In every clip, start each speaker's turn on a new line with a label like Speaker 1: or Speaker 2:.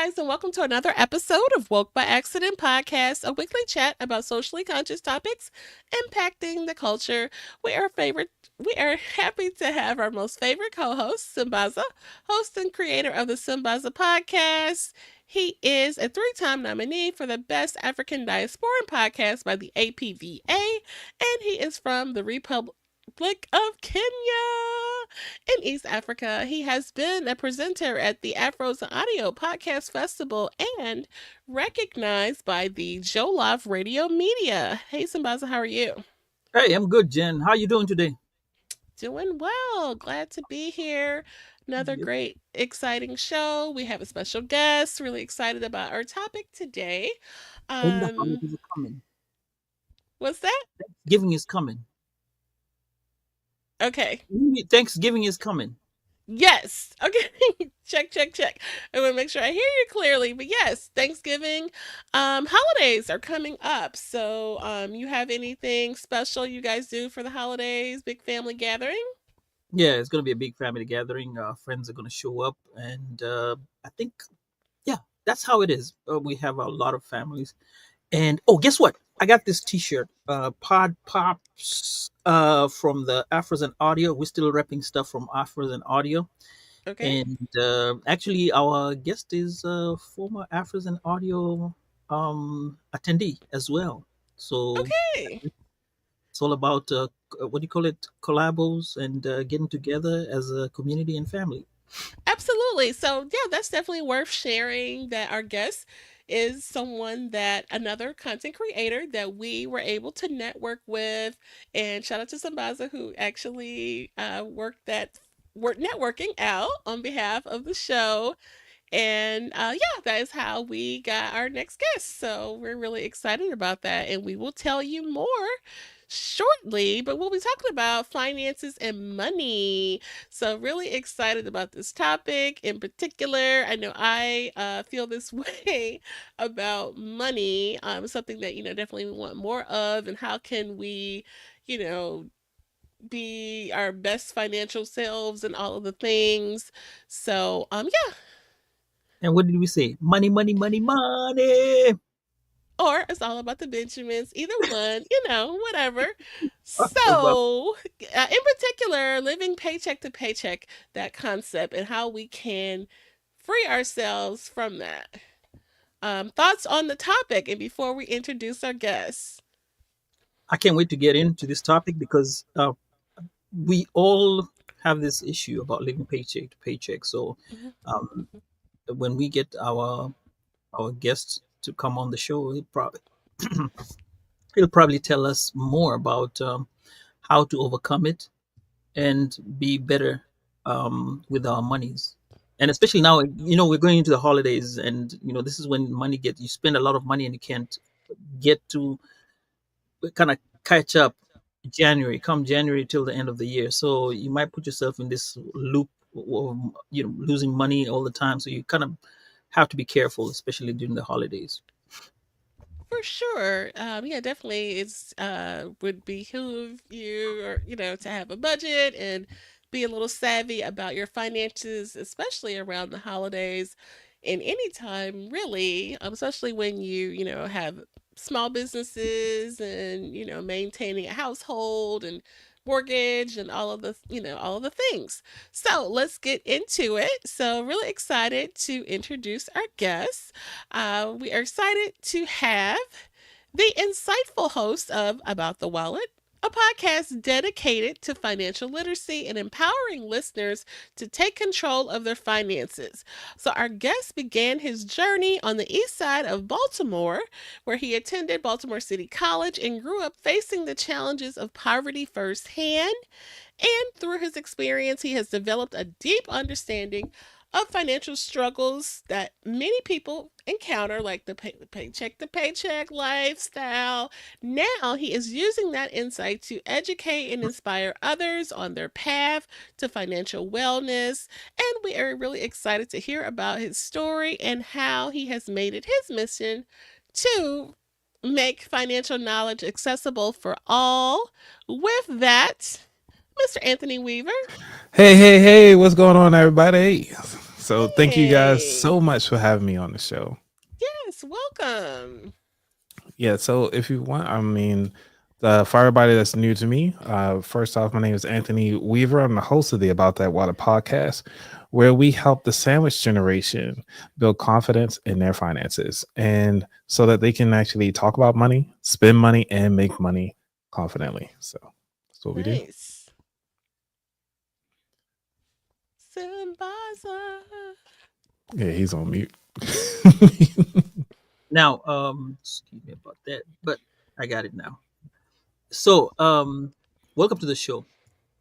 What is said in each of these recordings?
Speaker 1: guys, and welcome to another episode of Woke by Accident Podcast, a weekly chat about socially conscious topics impacting the culture. We are happy to have our most favorite co-host, Simbaza, host and creator of the Simbaza podcast. He is a three-time nominee for the Best African Diasporan Podcast by the APVA, and he is from the Republic of Kenya in East Africa. He has been a presenter at the Afros and Audio Podcast Festival and recognized by the Jollof Radio Media. Hey, Simbaza, how are you?
Speaker 2: Hey, I'm good, Jen. How you doing today?
Speaker 1: Doing well. Glad to be here. Another
Speaker 2: Yep.
Speaker 1: great, exciting show. We have a special guest. Really excited about our topic today.
Speaker 2: And the
Speaker 1: Um,
Speaker 2: holidays are coming.
Speaker 1: what's that?
Speaker 2: Thanksgiving is coming.
Speaker 1: Okay.
Speaker 2: Thanksgiving is coming.
Speaker 1: Yes. Okay. Check, check, check. I want to make sure I hear you clearly. But yes, Thanksgiving holidays are coming up. So, you have anything special you guys do for the holidays? Big family gathering?
Speaker 2: Yeah, it's gonna be a big family gathering. Friends are gonna show up, and I think, yeah, that's how it is. We have a lot of families, and oh, guess what? I got this T-shirt, Pod Pops, from the Afros and Audio. We're still repping stuff from Afros and Audio.
Speaker 1: Okay.
Speaker 2: And actually, our guest is a former Afros and Audio attendee as well. So
Speaker 1: Okay.
Speaker 2: it's all about what do you call it, collabos and getting together as a community and family.
Speaker 1: Absolutely. So, yeah, that's definitely worth sharing that our guest is someone that another content creator that we were able to network with. And shout out to Sambaza who actually worked networking out on behalf of the show. And yeah, that is how we got our next guest. So we're really excited about that. And we will tell you more shortly. But we'll be talking about finances and money. So, really excited about this topic in particular. I know I feel this way about money. Something that, definitely we want more of. And how can we, you know, be our best financial selves and all of the things. So, yeah,
Speaker 2: And what did we say? Money, money, money, money.
Speaker 1: or it's all about the Benjamins. Either one, whatever.
Speaker 2: Well,
Speaker 1: So, in particular, living paycheck to paycheck, that concept and how we can free ourselves from that. Thoughts on the topic, and before we introduce our guests.
Speaker 2: I can't wait to get into this topic because we all have this issue about living paycheck to paycheck. So
Speaker 1: Mhm,
Speaker 2: um,
Speaker 1: mhm.
Speaker 2: when we get our guests to come on the show, he'll probably tell us more about how to overcome it and be better with our monies. And especially now, we're going into the holidays, and this is when money get you spend a lot of money and you can't get to kind of catch up come January till the end of the year. So you might put yourself in this loop of losing money all the time. So you kind of have to be careful, especially during the holidays.
Speaker 1: For sure. Yeah, definitely. It's would behoove you, or to have a budget and be a little savvy about your finances, especially around the holidays, and any time really. Especially when you have small businesses and maintaining a household and mortgage and all of the things. So let's get into it. So really excited to introduce our guests. We are excited to have the insightful host of About the Wallet, a podcast dedicated to financial literacy and empowering listeners to take control of their finances. So, our guest began his journey on the east side of Baltimore, where he attended Baltimore City College and grew up facing the challenges of poverty firsthand. And through his experience, he has developed a deep understanding of financial struggles that many people encounter, like the paycheck to paycheck lifestyle. Now he is using that insight to educate and inspire others on their path to financial wellness. And we are really excited to hear about his story and how he has made it his mission to make financial knowledge accessible for all. With that, Mr. Anthony Weaver.
Speaker 3: Hey, hey, hey, what's going on, everybody? So thank you guys
Speaker 1: Hey,
Speaker 3: so much for having me on the show.
Speaker 1: yes, welcome.
Speaker 3: Yeah, so if you want, I mean, for everybody that's new to me, first off, my name is Anthony Weaver. I'm the host of the About That Water podcast, where we help the sandwich generation build confidence in their finances and so that they can actually talk about money, spend money, and make money confidently. So that's what we do.
Speaker 1: Nice. Simbaza.
Speaker 3: Yeah, he's on mute.
Speaker 2: Now, excuse me about that, but I got it now. So, welcome to the show,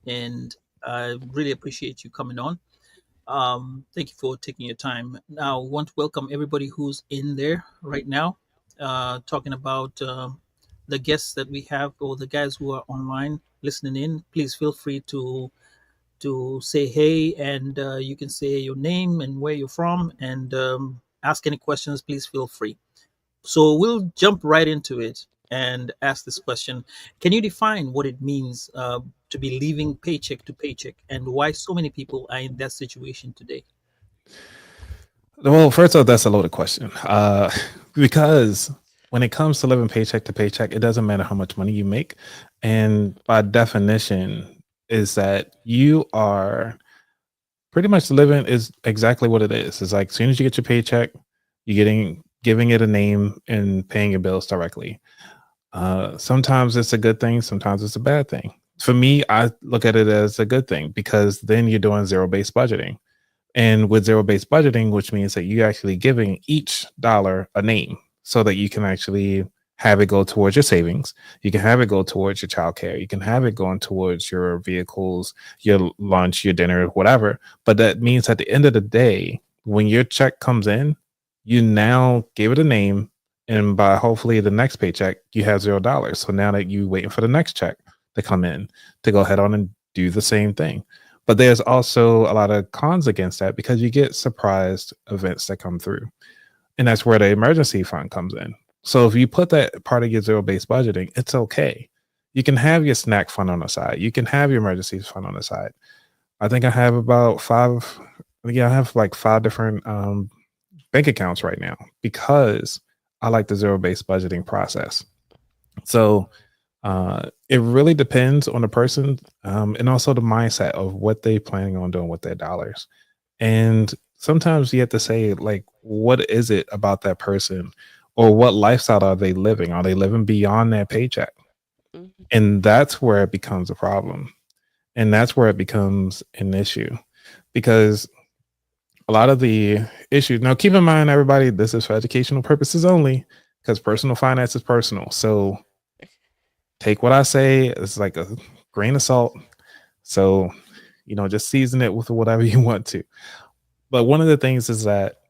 Speaker 2: and I really appreciate you coming on. Thank you for taking your time. Now, I want to welcome everybody who's in there right now, talking about the guests that we have or the guys who are online listening in. Please feel free to say hey, and you can say your name and where you're from, and ask any questions. Please feel free. So we'll jump right into it and ask this question. Can you define what it means to be living paycheck to paycheck and why so many people are in that situation today?
Speaker 3: Well, first off, that's a loaded question. Because when it comes to living paycheck to paycheck, it doesn't matter how much money you make. And by definition, is that you are pretty much living is exactly what it is. It's like as soon as you get your paycheck, you're getting giving it a name and paying your bills directly. Sometimes it's a good thing, sometimes it's a bad thing. For me, I look at it as a good thing because then you're doing zero based budgeting and with zero based budgeting, which means that you're actually giving each dollar a name so that you can actually have it go towards your savings. You can have it go towards your childcare. You can have it going towards your vehicles, your lunch, your dinner, whatever. But that means at the end of the day, when your check comes in, you now gave it a name. And by hopefully the next paycheck, you have $0. So now that you're waiting for the next check to come in to go ahead on and do the same thing. But there's also a lot of cons against that because you get surprised events that come through. And that's where the emergency fund comes in. So if you put that part of your zero based budgeting, it's okay. You can have your snack fund on the side. You can have your emergency fund on the side. I think I have about five. Yeah, I have like five different bank accounts right now because I like the zero based budgeting process. So it really depends on the person and also the mindset of what they planning on doing with their dollars. And sometimes you have to say, like, what is it about that person or what lifestyle are they living? Are they living beyond their paycheck?
Speaker 1: Mhm.
Speaker 3: And that's where it becomes a problem. And that's where it becomes an issue because a lot of the issues now, keep in mind, everybody, this is for educational purposes only because personal finance is personal. So take what I say as like a grain of salt. So, just season it with whatever you want to. But one of the things is that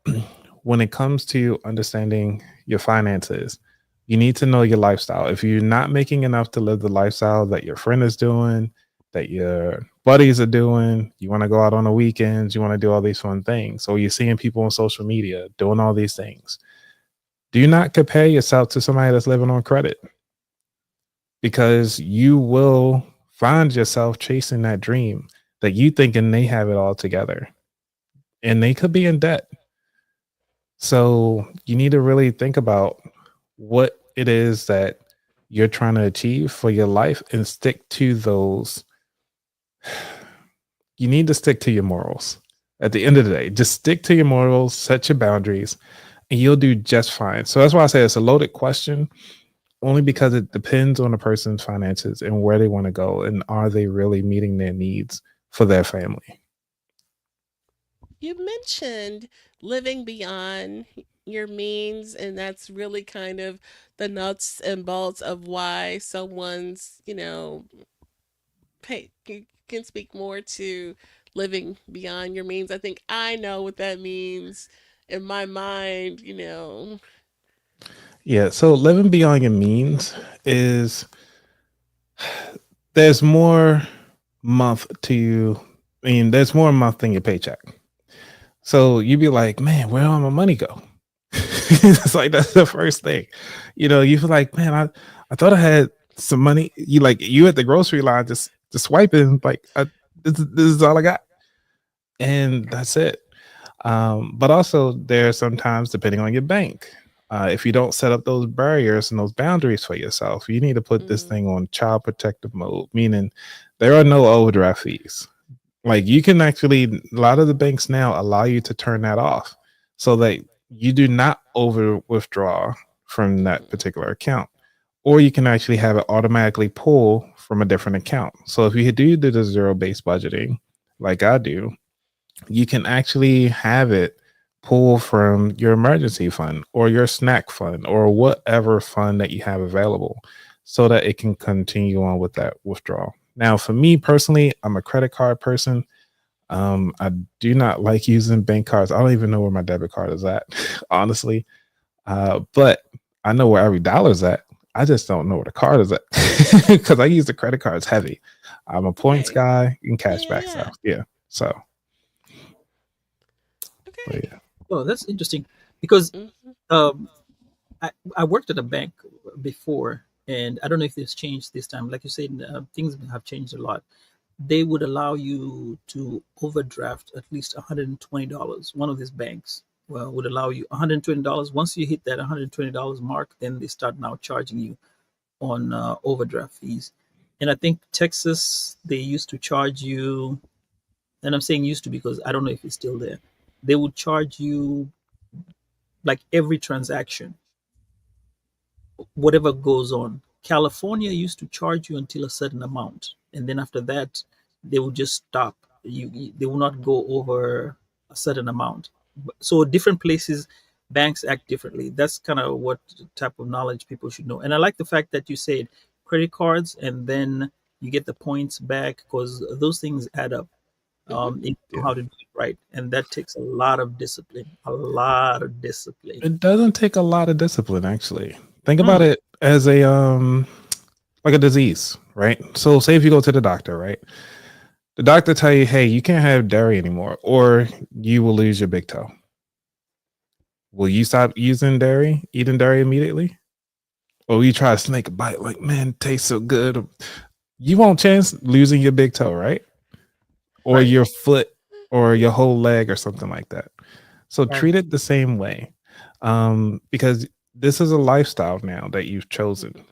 Speaker 3: when it comes to understanding your finances, you need to know your lifestyle. If you're not making enough to live the lifestyle that your friend is doing, that your buddies are doing, you want to go out on the weekends, you want to do all these fun things, or you're seeing people on social media doing all these things, do not compare yourself to somebody that's living on credit because you will find yourself chasing that dream that you thinking they have it all together and they could be in debt. So you need to really think about what it is that you're trying to achieve for your life and stick to those. You need to stick to your morals. At the end of the day, just stick to your morals, set your boundaries, and you'll do just fine. So that's why I say it's a loaded question, only
Speaker 1: Mhm.
Speaker 3: because it depends on the person's finances and where they want to go and are they really meeting their needs for their family.
Speaker 1: You mentioned living beyond your means, and that's really kind of the nuts and bolts of why someone's, you can speak more to living beyond your means. I think I know what that means in my mind,
Speaker 3: Yeah, so living beyond your means is there's more month to you. I mean, there's more a month than your paycheck. So you'd be like, man, where all my money go? It's like that's the first thing. You feel like, man, I thought I had some money. You at the grocery line just swiping like this is all I got. And that's it. But also, there are sometimes, depending on your bank, if you don't set up those barriers and those boundaries for yourself, you need to put this
Speaker 1: Mm,
Speaker 3: thing on child protective mode, meaning there are no overdraft fees. Like you can actually, a lot of the banks now allow you to turn that off so that you do not over withdraw from that
Speaker 1: mhm,
Speaker 3: particular account. Or you can actually have it automatically pull from a different account. So if you do the zero based budgeting, like I do, you can actually have it pull from your emergency fund or your snack fund or whatever fund that you have available so that it can continue on with that withdrawal. Now, for me personally, I'm a credit card person. I do not like using bank cards. I don't even know where my debit card is at, honestly. But I know where every dollar's at. I just don't know where the card is at because I use the credit cards heavy. I'm a points
Speaker 1: right.
Speaker 3: guy and
Speaker 1: Yeah, yeah,
Speaker 3: cashback
Speaker 1: yeah.
Speaker 3: stuff. Yeah. So, but
Speaker 1: Okay.
Speaker 3: yeah.
Speaker 2: Oh, that's interesting because
Speaker 1: Mhm,
Speaker 2: um, I worked at a bank before, and I don't know if it's changed this time. Like you said, things have changed a lot. They would allow you to overdraft at least $120. One of these banks would allow you $120. Once you hit that $120 mark, then they start now charging you on overdraft fees. And I think Texas, they used to charge you, and I'm saying used to because I don't know if it's still there. They would charge you like every transaction, whatever goes on. California used to charge you until a certain amount, and then after that, they will just stop. They will not go over a certain amount. So different places, banks act differently. That's kind of what type of knowledge people should know. And I like the fact that you said credit cards, and then you get the points back because those things add up.
Speaker 1: mhm.
Speaker 2: If you know
Speaker 3: Yeah.
Speaker 2: how to do it right, and that takes a lot of discipline. A lot of discipline.
Speaker 3: It doesn't take a lot of discipline actually. Think about
Speaker 2: Mm,
Speaker 3: it as a like a disease, right? So say if you go to the doctor, right? The doctor tell you, "Hey, you can't have dairy anymore or you will lose your big toe." Will you stop eating dairy immediately? Or will you try to snake a bite like, "Man, it tastes so good." You won't chance losing your big toe, right? Or
Speaker 2: right,
Speaker 3: your foot or your whole leg or something like that. So
Speaker 2: right.
Speaker 3: treat it the same way. Because this is a lifestyle now that you've chosen.
Speaker 1: Mhm,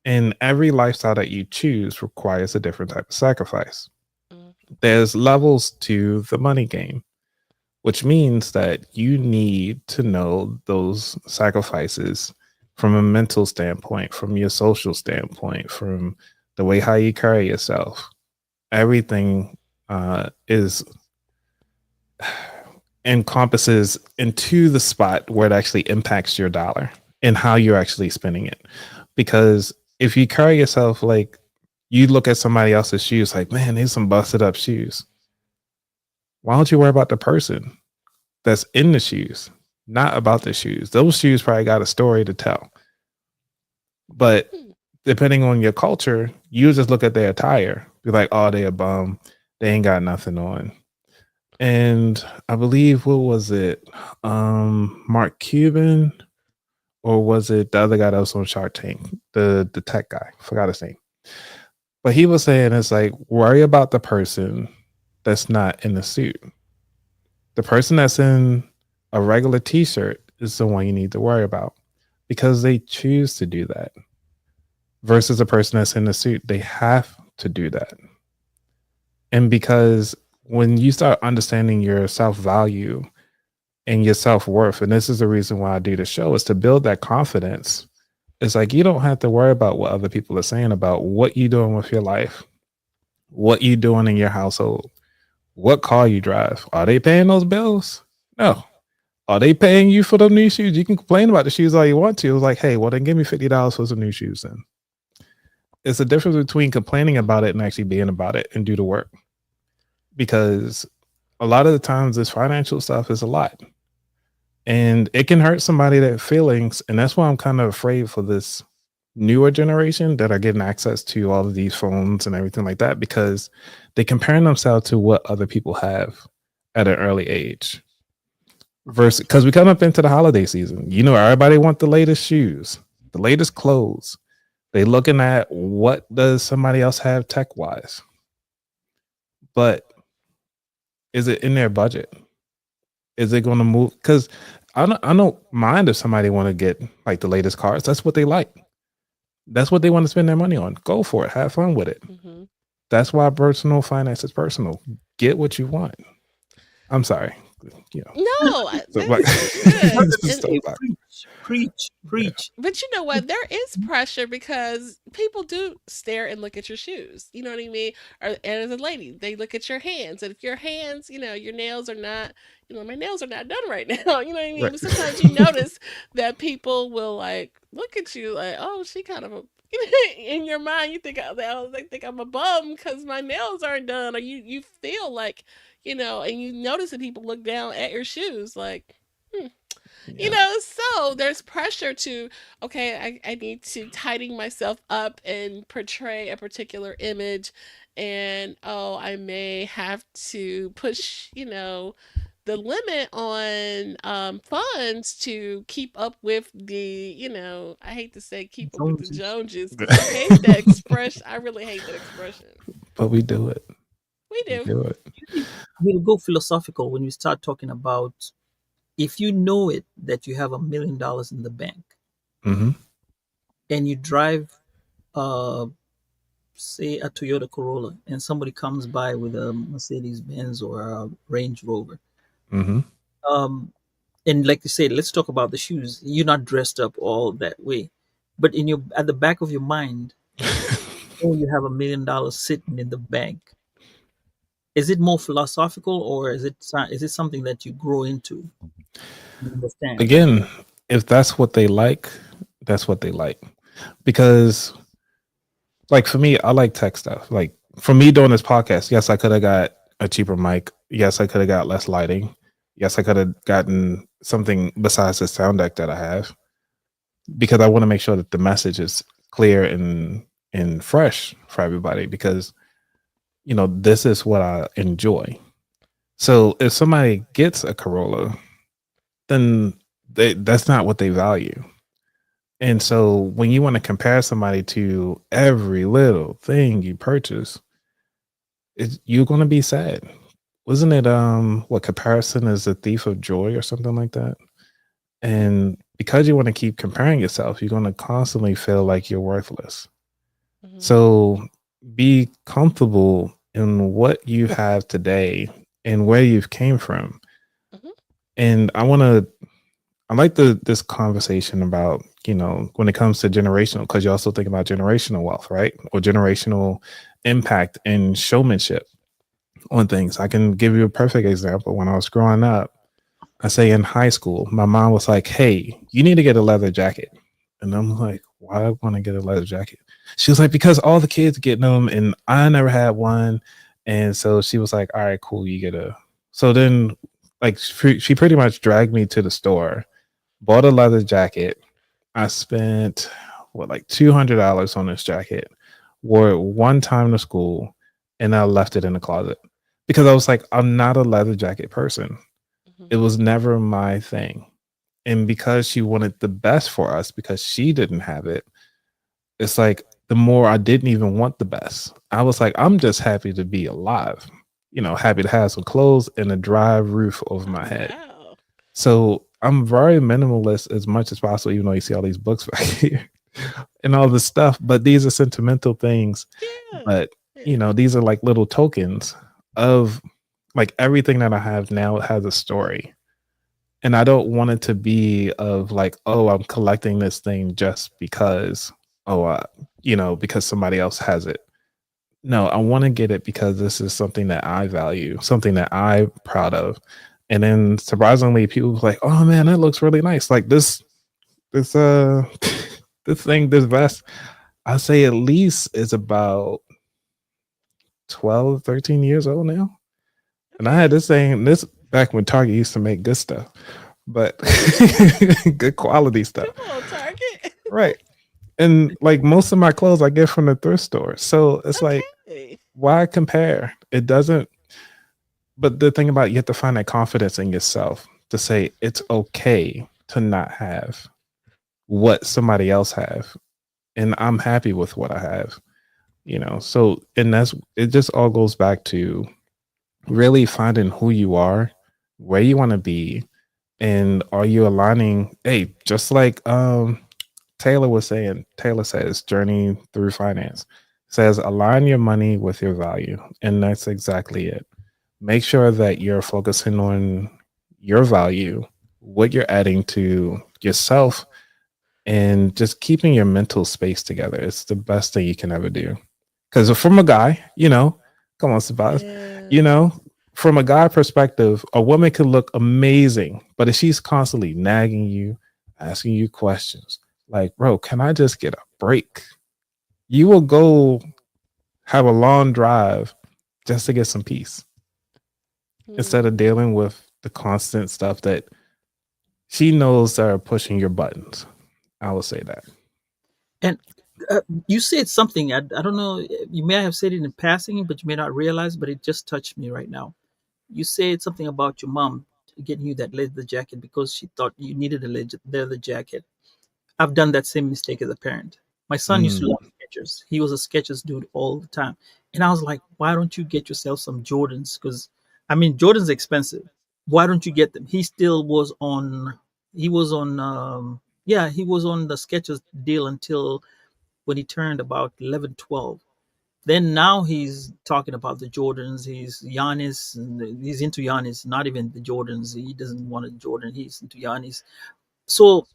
Speaker 3: And every lifestyle that you choose requires a different type of sacrifice.
Speaker 1: mhm,
Speaker 3: There's levels to the money game, which means that you need to know those sacrifices from a mental standpoint, from your social standpoint, from the way how you carry yourself. Everything is encompasses into the spot where it actually impacts your dollar and how you're actually spending it. Because if you carry yourself like you look at somebody else's shoes, like, man, there's some busted up shoes. Why don't you worry about the person that's in the shoes, not about the shoes? Those shoes probably got a story to tell. But
Speaker 1: hmm,
Speaker 3: depending on your culture, you just look at their attire, be like, oh, they a bum. They ain't got nothing on. And I believe what was it? Mark Cuban, or was it the other guy that was on Shark Tank? The tech guy. Forgot his name. But he was saying it's like worry about the person that's not in the suit. The person that's in a regular t-shirt is the one you need to worry about because they choose to do that versus a person that's in the suit. They have to do that. And because when you start understanding your self value and your self worth, and this is the reason why I do the show, is to build that confidence. It's like you don't have to worry about what other people are saying about what you're doing with your life, what you're doing in your household, what car you drive. Are they paying those bills? No. Are they paying you for the new shoes? You can complain about the shoes all you want to. It's like, hey, well, then give me $50 for some new shoes. Then it's a difference between complaining about it and actually being about it and do the work. Because a lot of the times, this financial stuff is a lot, and it can hurt somebody that feelings. And that's why I'm kind of afraid for this newer generation that are getting access to all of these phones and everything like that because they comparing themselves to what other people have at an early age versus because we come up into the holiday season. You know, everybody want the latest shoes, the latest clothes. They looking at what does somebody else have tech wise, but is it in their budget? Is it going to move? Because I don't mind if somebody want to get like the latest cars. That's what they like. That's what they want to spend their money on. Go for it. Have fun with it.
Speaker 1: Hmm.
Speaker 3: That's why personal finance is personal. Get what you want. I'm sorry. You know.
Speaker 1: No,
Speaker 3: So like
Speaker 1: this is good. And
Speaker 2: Hey,
Speaker 3: soapbox.
Speaker 2: preach, preach,
Speaker 3: Yeah.
Speaker 2: preach.
Speaker 1: but you know what? There is pressure because people do stare and look at your shoes. You know what I mean? Or and as a lady, they look at your hands. And if your hands, your nails are not, my nails are not done right now. You know what I mean?
Speaker 3: Right.
Speaker 1: But sometimes you notice that people will like look at you like, oh, she kind of a in your mind you think they think I'm a bum because my nails aren't done, or you feel like and you notice that people look down at your shoes like, hmm,
Speaker 3: Yeah.
Speaker 1: so there's pressure to, okay, I need to tidying myself up and portray a particular image. And, oh, I may have to push, the limit on funds to keep up with the, I hate to say keep up with the
Speaker 2: Joneses.
Speaker 1: Joneses because I hate that expression. I really hate that expression.
Speaker 3: But we do it.
Speaker 1: We
Speaker 3: We
Speaker 1: do.
Speaker 3: do it.
Speaker 2: We'll go philosophical when you start talking about if you know it that you have $1 million in the bank
Speaker 3: Hmm.
Speaker 2: and you drive, uh, say, a Toyota Corolla, and somebody comes by with a Mercedes Benz or a Range Rover.
Speaker 3: Hmm.
Speaker 2: Um, and like you said, let's talk about the shoes. You're not dressed up all that way, but in your at the back of your mind, oh, you have $1 million sitting in the bank. Is it more philosophical, or is it something that you grow into? You understand?
Speaker 3: Again, if that's what they like, that's what they like. Because like for me, I like tech stuff. Like for me doing this podcast, yes, I could have got a cheaper mic. Yes, I could have got less lighting. Yes, I could have gotten something besides the sound deck that I have because I want to make sure that the message is clear and fresh for everybody because this is what I enjoy. So if somebody gets a Corolla, then that's not what they value. And so when you want to compare somebody to every little thing you purchase, you're going to be sad. Wasn't it what comparison is the thief of joy or something like that? And because you want to keep comparing yourself, you're going to constantly feel like you're worthless.
Speaker 1: Hmm.
Speaker 3: So be comfortable in what you have today and where you've came from.
Speaker 1: Hmm.
Speaker 3: And I like this conversation about, when it comes to generational, because you also think about generational wealth, right? Or generational impact and showmanship on things. I can give you a perfect example. When I was growing up, I say in high school, my mom was like, "Hey, you need to get a leather jacket." And I'm like, "Why do I want to get a leather jacket?" She was like, "Because all the kids getting them and I never had one." And so she was like, "All right, cool, you get a." So then like she pretty much dragged me to the store, bought a leather jacket. I spent what like $200 on this jacket, wore it one time to school, and I left it in the closet because I was like, I'm not a leather jacket person.
Speaker 1: Hmm.
Speaker 3: It was never my thing. And because she wanted the best for us, because she didn't have it, it's like the more I didn't even want the best. I was like, I'm just happy to be alive, happy to have some clothes and a dry roof over
Speaker 1: Oh,
Speaker 3: my head.
Speaker 1: wow.
Speaker 3: So I'm very minimalist as much as possible, even though you see all these books back here and all this stuff. But these are sentimental things.
Speaker 1: Yeah.
Speaker 3: But,
Speaker 1: Yeah.
Speaker 3: these are like little tokens of like everything that I have now has a story. And I don't want it to be of like, oh, I'm collecting this thing just because, oh, because somebody else has it. No, I want to get it because this is something that I value, something that I'm proud of. And then surprisingly, people was like, "Oh man, that looks really nice." Like this this thing, this vest, I say at least is about 12, 13 years old now. And I had
Speaker 1: Okay.
Speaker 3: this thing this back when Target used to make good stuff, but good quality stuff.
Speaker 1: Come on, Target.
Speaker 3: Right. And like most of my clothes I get from the thrift store. So it's like,
Speaker 1: Okay.
Speaker 3: why compare? It doesn't. But the thing about it, you have to find that confidence in yourself to say it's okay to not have what somebody else have, and I'm happy with what I have. So and that's it. Just all goes back to really finding who you are where you want to be, and are you aligning? Hey, just like Taylor was saying, Taylor says, journey through finance says, align your money with your value. And that's exactly it. Make sure that you're focusing on your value, what you're adding to yourself, and just keeping your mental space together. It's the best thing you can ever do. Because from a guy, come on, Sabas,
Speaker 1: Yeah.
Speaker 3: you know, from a guy perspective, a woman can look amazing, but if she's constantly nagging you, asking you questions, like, bro, can I just get a break? You will go have a long drive just to get some peace instead
Speaker 1: Mm.
Speaker 3: of dealing with the constant stuff that she knows are pushing your buttons. I will say that.
Speaker 2: And you said something. I don't know. You may have said it in passing, but you may not realize. But it just touched me right now. You said something about your mom getting you that leather jacket because she thought you needed a leather jacket. I've done that same mistake as a parent. My son used to
Speaker 3: Mm,
Speaker 2: love Skechers. He was a Skechers dude all the time, and I was like, "Why don't you get yourself some Jordans?" Because I mean, Jordans are expensive. Why don't you get them? He still was on. He was on. Yeah, he was on the Skechers deal until when he turned about 11, 12. Then now he's talking about the Jordans. He's Giannis. And he's into Giannis, not even the Jordans. He doesn't want a Jordan. He's into Giannis. So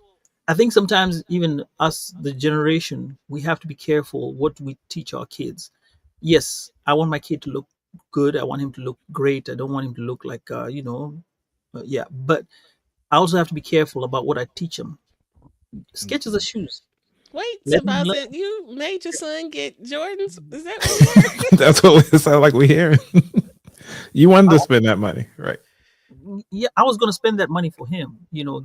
Speaker 2: I think sometimes even us, the generation, we have to be careful what we teach our kids. Yes, I want my kid to look good. I want him to look great. I don't want him to look like, yeah. But I also have to be careful about what I teach him. Sketches
Speaker 3: mhm.
Speaker 2: are shoes.
Speaker 1: Wait,
Speaker 2: Let him
Speaker 1: Sebastian,
Speaker 2: learn.
Speaker 1: you made your son get Jordans? Is that what we heard?
Speaker 3: That's what it sounds like we hearing. You wanted to spend that money, right?
Speaker 2: Yeah, I was gonna spend that money for him,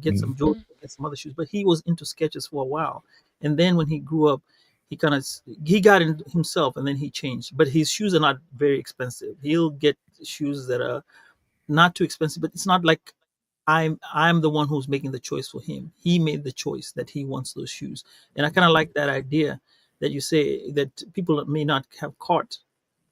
Speaker 2: get some
Speaker 3: Mm,
Speaker 2: Jordan, get some other shoes. But he was into sketches for a while, and then when he grew up, he kind of he got in himself, and then he changed. But his shoes are not very expensive. He'll get shoes that are not too expensive, but it's not like I'm the one who's making the choice for him. He made the choice that he wants those shoes, and I kind of like that idea that you say that people may not have caught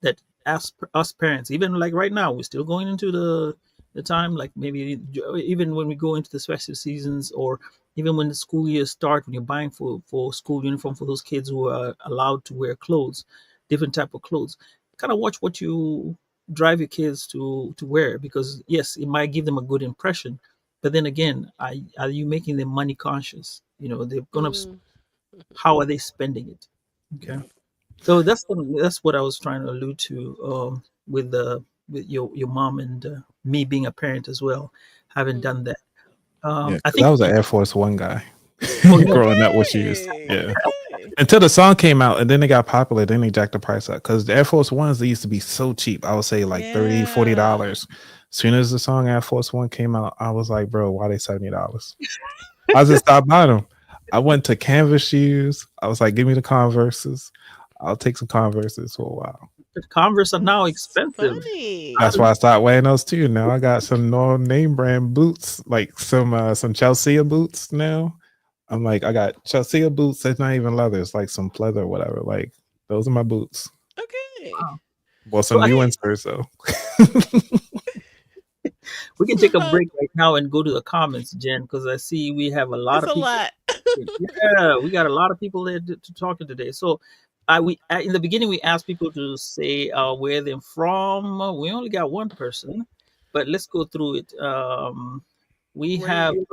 Speaker 2: that as us parents, even like right now, we're still going into the time like maybe even when we go into the festive seasons or even when the school years start when you're buying for school uniform for those kids who are allowed to wear clothes, different type of clothes. Kind of watch what you drive your kids to wear because yes, it might give them a good impression, but then again, are you making them money conscious? They're gonna
Speaker 1: Mm.
Speaker 2: how are they spending it? Okay.
Speaker 3: yeah,
Speaker 2: So that's what I was trying to allude to with the with your mom and me being a parent as well, having
Speaker 1: Mm.
Speaker 2: done that.
Speaker 3: yeah.
Speaker 2: I
Speaker 3: Because
Speaker 2: think.
Speaker 3: I was an Air Force One guy
Speaker 2: Oh yeah,
Speaker 3: growing up with shoes.
Speaker 1: Okay.
Speaker 3: Yeah.
Speaker 1: Okay.
Speaker 3: Until the song came out and then they got popular, then they jacked the price up. Because the Air Force Ones, they used to be so cheap. I would say like 30
Speaker 1: Yeah.
Speaker 3: $40. As soon as the song Air Force One came out, I was like, bro, why they $70? I just stopped buying them. I went to Canvas shoes. I was like, give me the Converses. I'll take some Converses for a while.
Speaker 2: the Converse are now
Speaker 1: That's
Speaker 2: expensive. I
Speaker 3: That's
Speaker 1: funny.
Speaker 3: why I started wearing those too. Now I got some no name brand boots, like some Chelsea boots now. I'm like, I got Chelsea boots that's not even leather, it's like some pleather or whatever. Like those are my boots.
Speaker 1: Okay.
Speaker 3: Well,
Speaker 2: so
Speaker 3: some
Speaker 2: I
Speaker 3: new
Speaker 1: Okay.
Speaker 3: inserts though.
Speaker 2: we can take a break right now and go to the comments, Jen, because I see we have a lot
Speaker 1: It's
Speaker 2: of
Speaker 1: a
Speaker 2: people.
Speaker 1: lot.
Speaker 2: Yeah, we got a lot of people there to talking today. So, in the beginning we asked people to say where they're from. We only got one person, but let's go through it. We
Speaker 1: Where
Speaker 2: have
Speaker 1: you?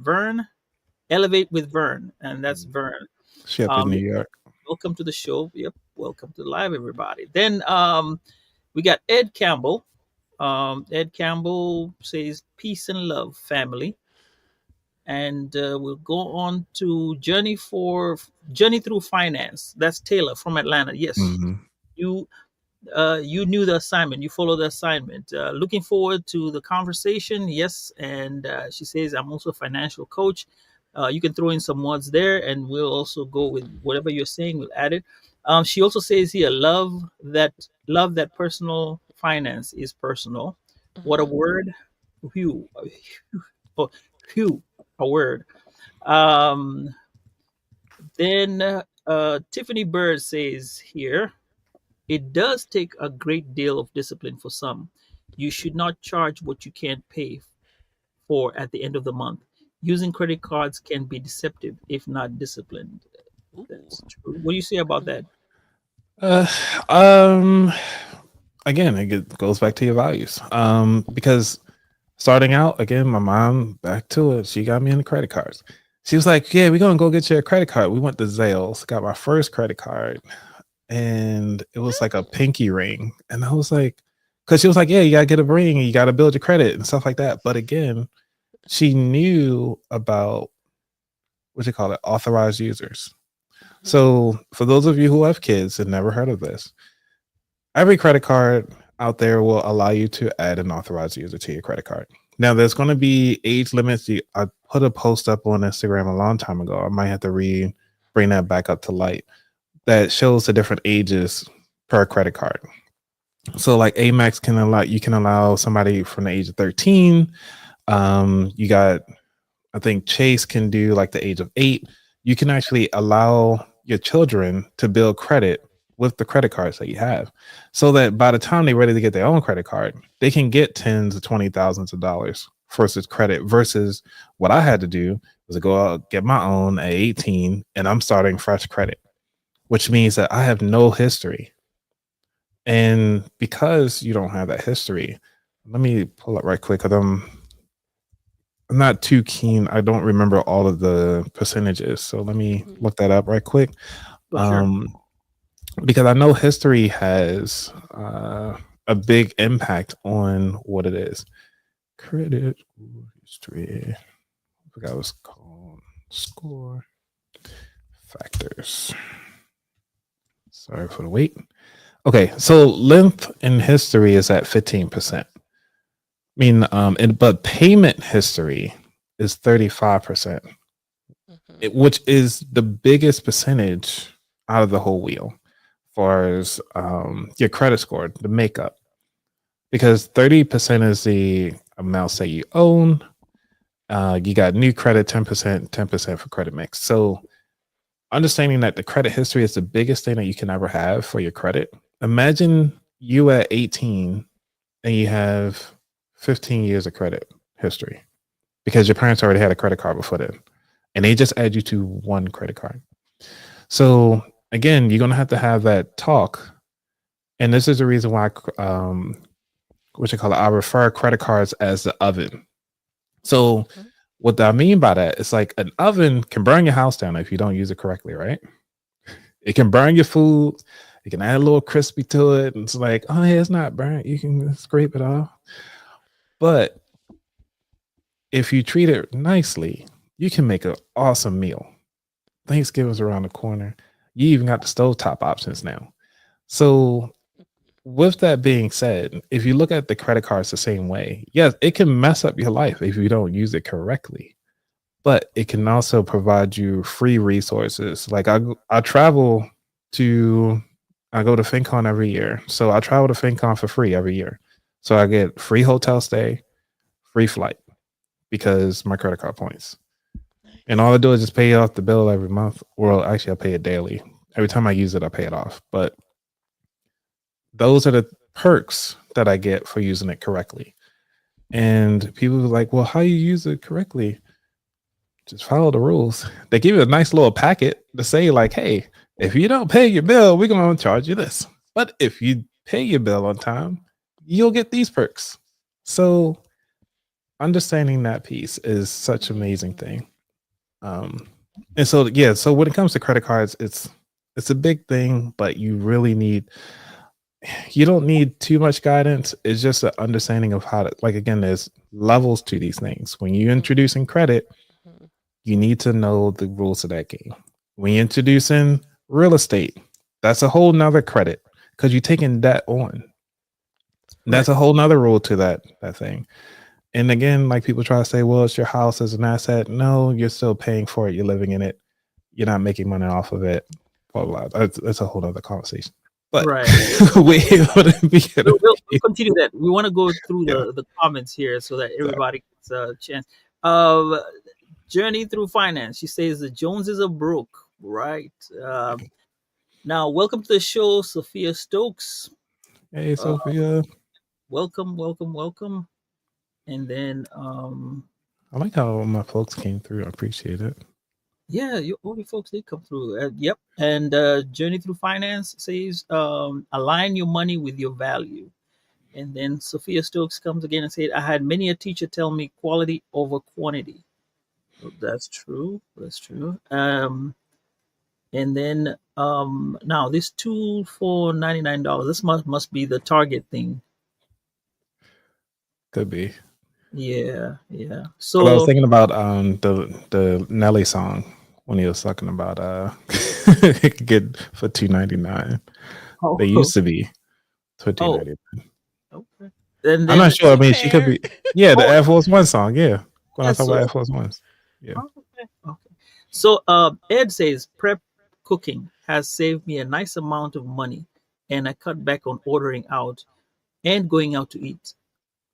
Speaker 2: Vern, Elevate with Vern, and that's Vern.
Speaker 3: She up in
Speaker 2: Um,
Speaker 3: New York.
Speaker 2: welcome to the show. Yep, welcome to the live, everybody. Then we got Ed Campbell. Ed Campbell says peace and love, family. And we'll go on to Journey Through Finance. That's Taylor from Atlanta. Yes,
Speaker 3: Hmm.
Speaker 2: you you knew the assignment. You followed the assignment. Looking forward to the conversation. Yes, and she says I'm also a financial coach. You can throw in some words there, and we'll also go with whatever you're saying. We'll add it. She also says here, love that personal finance is personal. What a
Speaker 1: Mhm.
Speaker 2: word, Hugh, oh, Hugh, a word. Um, then Tiffany Bird says here, it does take a great deal of discipline for some. You should not charge what you can't pay. for at the end of the month. Using credit cards can be deceptive if not disciplined.
Speaker 1: Ooh.
Speaker 2: That's true. What do you say about
Speaker 1: Mm,
Speaker 2: that?
Speaker 3: Uh, um, again, goes back to your values. Because starting out, again, my mom, back to it, she got me into credit cards. She was like, "Yeah, we're gonna go get you a credit card." We went to Zales, got my first credit card, and it was like a
Speaker 1: mm,
Speaker 3: pinky ring. And I was like, because she was like, "Yeah, you gotta get a ring, and you gotta build your credit and stuff like that." But again, she knew about what you call it, authorized users.
Speaker 1: mhm,
Speaker 3: So for those of you who have kids and never heard of this, every credit card out there will allow you to add an authorized user to your credit card. Now, there's going to be age limits. I put a post up on Instagram a long time ago. I might have to bring that back up to light that shows the different ages per credit card. So, like Amex can allow somebody from the age of 13. You got I think Chase can do like the age of 8. You can actually allow your children to build credit with the credit cards that you have, so that by the time they're ready to get their own credit card, they can get tens of 20 thousands of dollars versus credit. Versus what I had to do was to go out get my own at 18, and I'm starting fresh credit, which means that I have no history. And because you don't have that history, let me pull up right quick because I'm not too keen. I don't remember all of the percentages. So let me
Speaker 1: mhm,
Speaker 3: look that up right quick.
Speaker 2: For sure.
Speaker 3: Um, because I know history has a big impact on what it is. Credit history. I forgot what it's called. Score factors. Sorry for the wait. Okay, so length in history is at 15%. I mean, but payment history is 35%.
Speaker 1: mhm,
Speaker 3: Which is the biggest percentage out of the whole wheel, as far as your credit score, the makeup, because 30% is the amounts that you own. You got new credit, 10%, 10% for credit mix. So understanding that the credit history is the biggest thing that you can ever have for your credit. Imagine you at 18 and you have 15 years of credit history because your parents already had a credit card before then, and they just add you to one credit card. So again, you're gonna have to have that talk, and this is the reason why, what you call it, I refer credit cards as the oven. So
Speaker 1: mhm.
Speaker 3: what I mean by that is like an oven can burn your house down if you don't use it correctly, right? It can burn your food. It can add a little crispy to it, and it's like, oh yeah, it's not burnt. You can scrape it off. But if you treat it nicely, you can make an awesome meal. Thanksgiving's around the corner. You even got the stovetop options now. So with that being said, if you look at the credit cards the same way, yes, it can mess up your life if you don't use it correctly, but it can also provide you free resources. Like I travel to, I go to FinCon every year. So I travel to FinCon for free every year. So I get free hotel stay, free flight because my credit card points. And all
Speaker 1: Nice.
Speaker 3: I do is just pay off the bill every month. Well, actually, I pay it daily. Every time I use it, I pay it off. But those are the perks that I get for using it correctly. And people are like, well, how you use it correctly? Just follow the rules. They give you a nice little packet to say, like, hey, if you don't pay your bill, we're going to charge you this. But if you pay your bill on time, you'll get these perks. So understanding that piece is such an amazing
Speaker 1: Mhm,
Speaker 3: thing. Um, and so yeah, so when it comes to credit cards, it's a big thing, but you don't need too much guidance. It's just an understanding of how to, like, again, there's levels to these things. When you're
Speaker 1: mhm,
Speaker 3: introducing credit,
Speaker 1: mhm,
Speaker 3: you need to know the rules of that game. When you're introducing real estate, that's a whole nother credit because you're taking debt on. That's
Speaker 2: Right.
Speaker 3: a whole nother rule to that thing. And again, like people try to say, well, it's your house as an asset. No, you're still paying for it. You're living in it. You're not making money off of it. Blah blah. That's a whole other conversation. But
Speaker 2: Right.
Speaker 3: we wouldn't be
Speaker 2: We'll continue that. We want to go through
Speaker 3: yeah,
Speaker 2: the comments here so that
Speaker 3: exactly.
Speaker 2: everybody gets a chance. Uh, Journey through finance. She says the Joneses are broke. Right. Now, welcome to the show, Sophia Stokes.
Speaker 3: Hey
Speaker 2: Uh,
Speaker 3: Sophia.
Speaker 2: welcome, welcome, welcome. And then
Speaker 3: I like how my folks came through. I appreciate it.
Speaker 2: Yeah, all you folks did come through. Yep. And Journey Through Finance says, align your money with your value. And then Sophia Stokes comes again and said, I had many a teacher tell me quality over quantity. So that's true. That's true. And then now this tool for $99. This must be the Target thing.
Speaker 3: Could be.
Speaker 2: Yeah, yeah.
Speaker 3: But I was
Speaker 2: So
Speaker 3: thinking about the Nelly song when he was talking about it could get for $2.99. They
Speaker 2: oh
Speaker 3: used to be for two
Speaker 2: oh
Speaker 3: ninety.
Speaker 2: okay. And
Speaker 3: I'm
Speaker 2: then
Speaker 3: not
Speaker 1: The
Speaker 3: sure. I
Speaker 1: two
Speaker 3: mean, she could
Speaker 1: pair.
Speaker 3: be. Yeah, the
Speaker 2: oh
Speaker 3: Air Force One song. Yeah, when I
Speaker 2: yeah,
Speaker 3: talk about Air
Speaker 2: so
Speaker 3: Force Ones. Yeah.
Speaker 2: oh, okay, okay. So Ed says prep cooking has saved me a nice amount of money, and I cut back on ordering out and going out to eat.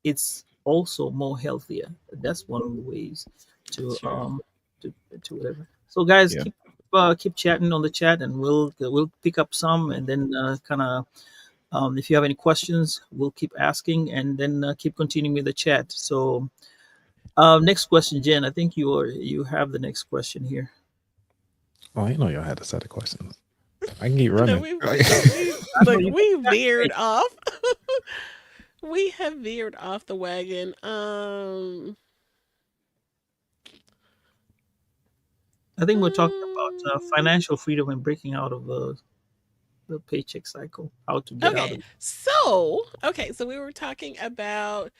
Speaker 2: It's also more healthier. That's one of the ways to
Speaker 1: True.
Speaker 2: to whatever. So guys,
Speaker 3: Yeah.
Speaker 2: keep chatting on the chat, and we'll pick up some, and then kind of if you have any questions, we'll keep asking, and then keep continuing with the chat. So next question, Jen. I think you have the next question here.
Speaker 3: Oh, I didn't know y'all had a set of questions. I can keep
Speaker 1: You know,
Speaker 3: running.
Speaker 1: we
Speaker 2: I know
Speaker 1: look,
Speaker 2: you
Speaker 1: we
Speaker 2: got
Speaker 1: veered
Speaker 2: great.
Speaker 1: off. We have veered off the wagon.
Speaker 2: I think we're talking about
Speaker 1: Mm,
Speaker 2: financial freedom and breaking out of the paycheck cycle. How to get out
Speaker 1: okay.
Speaker 2: of it.
Speaker 1: So we were talking about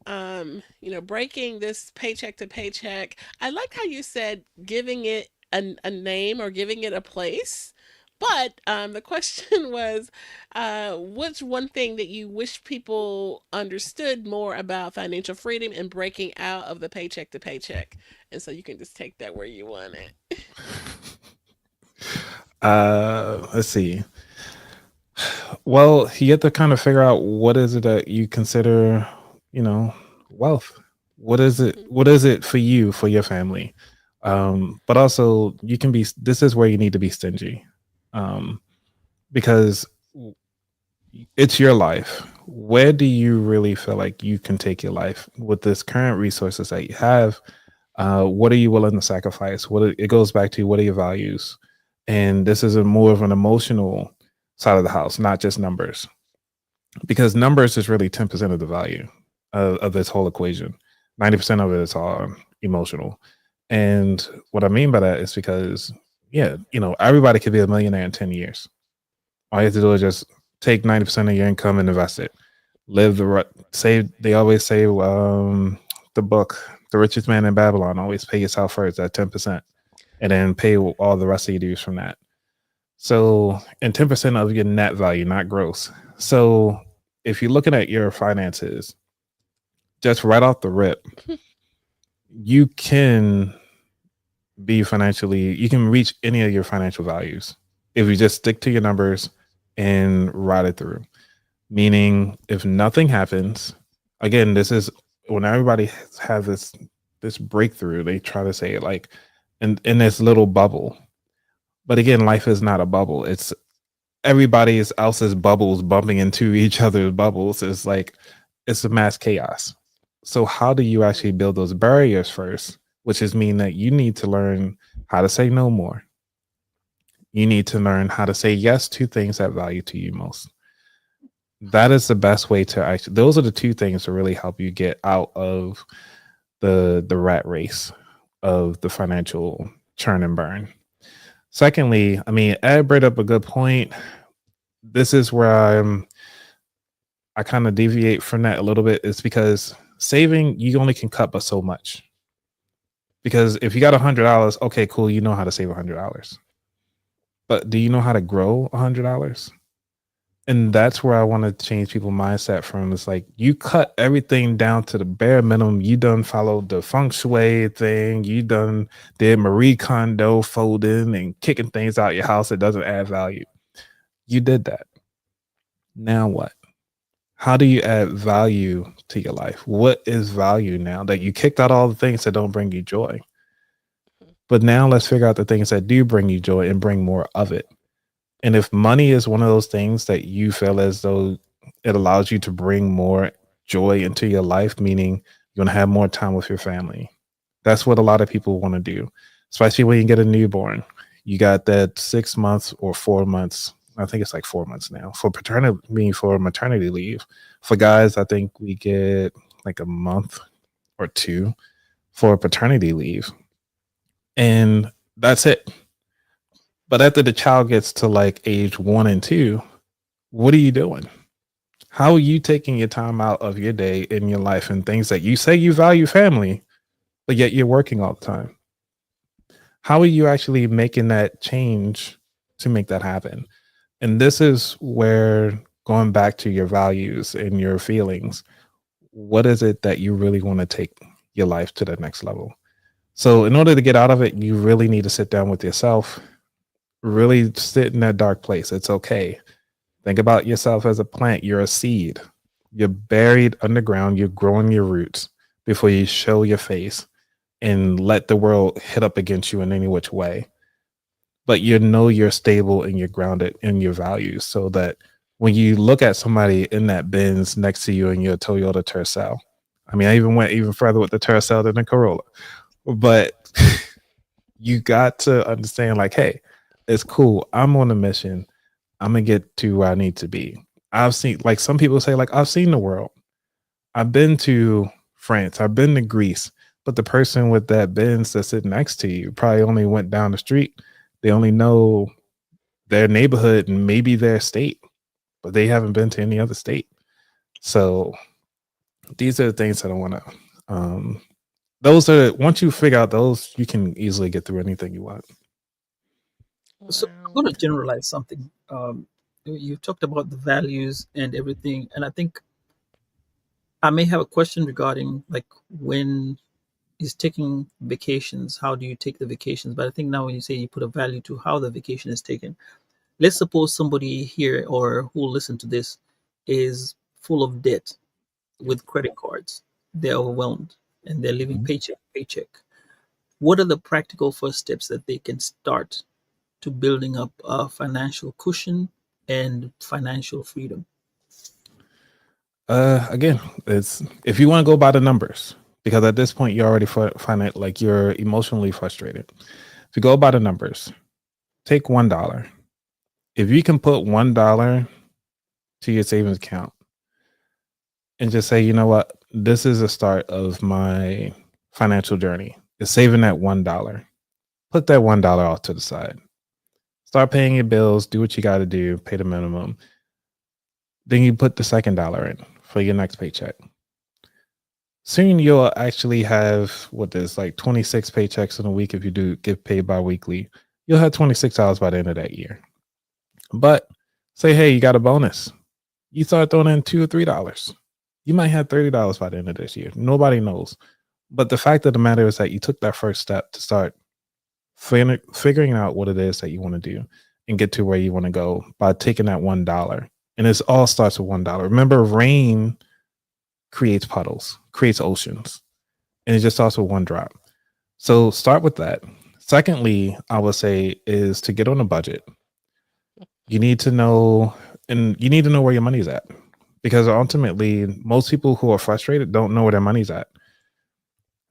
Speaker 1: breaking this paycheck to paycheck. I liked how you said giving it a name or giving it a place. But the question was, what's one thing that you wish people understood more about financial freedom and breaking out of the paycheck to paycheck? And so you can just take that where you want it.
Speaker 3: Let's see. Well, you have to kind of figure out what is it that you consider, you know, wealth. What is it?
Speaker 1: Mhm.
Speaker 3: What is it for you, for your family? But also, you can be. This is where you need to be stingy, um, because it's your life. Where do you really feel like you can take your life with this current resources that you have? What are you willing to sacrifice? It goes back to what are your values, and this is a more of an emotional side of the house, not just numbers, because numbers is really 10% of the value of this whole equation. 90% of it is all emotional, and what I mean by that is because yeah, everybody could be a millionaire in 10 years. All you have to do is just take 90% of your income and invest it. Live save. They always say the book, The Richest Man in Babylon, always pay yourself first at 10%, and then pay all the rest of your dues from that. So, and 10% of your net value, not gross. So, if you're looking at your finances, just right off the rip, you can you can reach any of your financial values if you just stick to your numbers and ride it through. Meaning, if nothing happens, again, this is when everybody has this breakthrough, they try to say it like in this little bubble. But again, life is not a bubble. It's everybody else's bubbles bumping into each other's bubbles. It's a mass chaos. So how do you actually build those barriers first? Which is mean that you need to learn how to say no more. You need to learn how to say yes to things that value to you most. That is the best way to actually, those are the two things to really help you get out of the rat race of the financial churn and burn. Secondly, I mean, Ed brought up a good point. This is where I kind of deviate from that a little bit. Is because saving, you only can cut but so much. Because if you got $100, okay, cool, you know how to save $100. But do you know how to grow $100? And that's where I want to change people's mindset from. It's like you cut everything down to the bare minimum. You done followed the feng shui thing. You done did Marie Kondo folding and kicking things out your house that doesn't add value. You did that. Now what? How do you add value to your life? What is value now that you kicked out all the things that don't bring you joy? But now let's figure out the things that do bring you joy and bring more of it. And if money is one of those things that you feel as though it allows you to bring more joy into your life, meaning you're going to have more time with your family, That's what a lot of people want to do, especially when you get a newborn. You got that 6 months or 4 months. I think it's like 4 months now for paternity, mean for maternity leave. For guys, I think we get like a month or two for paternity leave, and that's it. But after the child gets to like age 1 and 2, what are you doing? How are you taking your time out of your day in your life and things that you say you value family, but yet you're working all the time? How are you actually making that change to make that happen? And this is where going back to your values and your feelings, what is it that you really want to take your life to the next level? So, in order to get out of it, you really need to sit down with yourself, really sit in that dark place. It's okay. Think about yourself as a plant. You're a seed. You're buried underground. You're growing your roots before you show your face and let the world hit up against you in any which way. But you know you're stable and you're grounded in your values so that when you look at somebody in that Benz next to you in your Toyota Tercel, I mean, I even went even further with the Tercel than the Corolla, but you got to understand like, hey, it's cool. I'm on a mission. I'm gonna get to where I need to be. I've seen like some people say, like, I've seen the world. I've been to France, I've been to Greece, but the person with that Benz that's sitting next to you probably only went down the street. They only know their neighborhood and maybe their state, but they haven't been to any other state. So these are the things that I want to. Those are once you figure out those, you can easily get through anything you want.
Speaker 2: So I'm
Speaker 1: Wow.
Speaker 2: going to generalize something. You talked about the values and everything, and I think I may have a question regarding like when is taking vacations. How do you take the vacations? But I think now when you say you put a value to how the vacation is taken, let's suppose somebody here or who will listen to this is full of debt with credit cards. They're overwhelmed and they're living
Speaker 3: Mhm.
Speaker 2: paycheck to paycheck. What are the practical first steps that they can start to building up a financial cushion and financial freedom?
Speaker 3: Again, it's if you want to go by the numbers, because at this point you're already find it like you're emotionally frustrated. If you go by the numbers, take $1. If you can put $1 to your savings account and just say, you know what, this is the start of my financial journey. Is saving that $1. Put that $1 off to the side. Start paying your bills. Do what you got to do. Pay the minimum. Then you put the second dollar in for your next paycheck. Soon you'll actually have what is like 26 paychecks in a week if you do get paid bi-weekly. You'll have $26 by the end of that year. But say, hey, you got a bonus. You start throwing in $2 or $3. You might have $30 by the end of this year. Nobody knows. But the fact of the matter is that you took that first step to start figuring out what it is that you want to do and get to where you want to go by taking that $1. And it all starts with $1. Remember, rain creates puddles, creates oceans, and it just starts with one drop. So start with that. Secondly, I would say is to get on a budget. You need to know, and you need to know where your money's at, because ultimately, most people who are frustrated don't know where their money's at.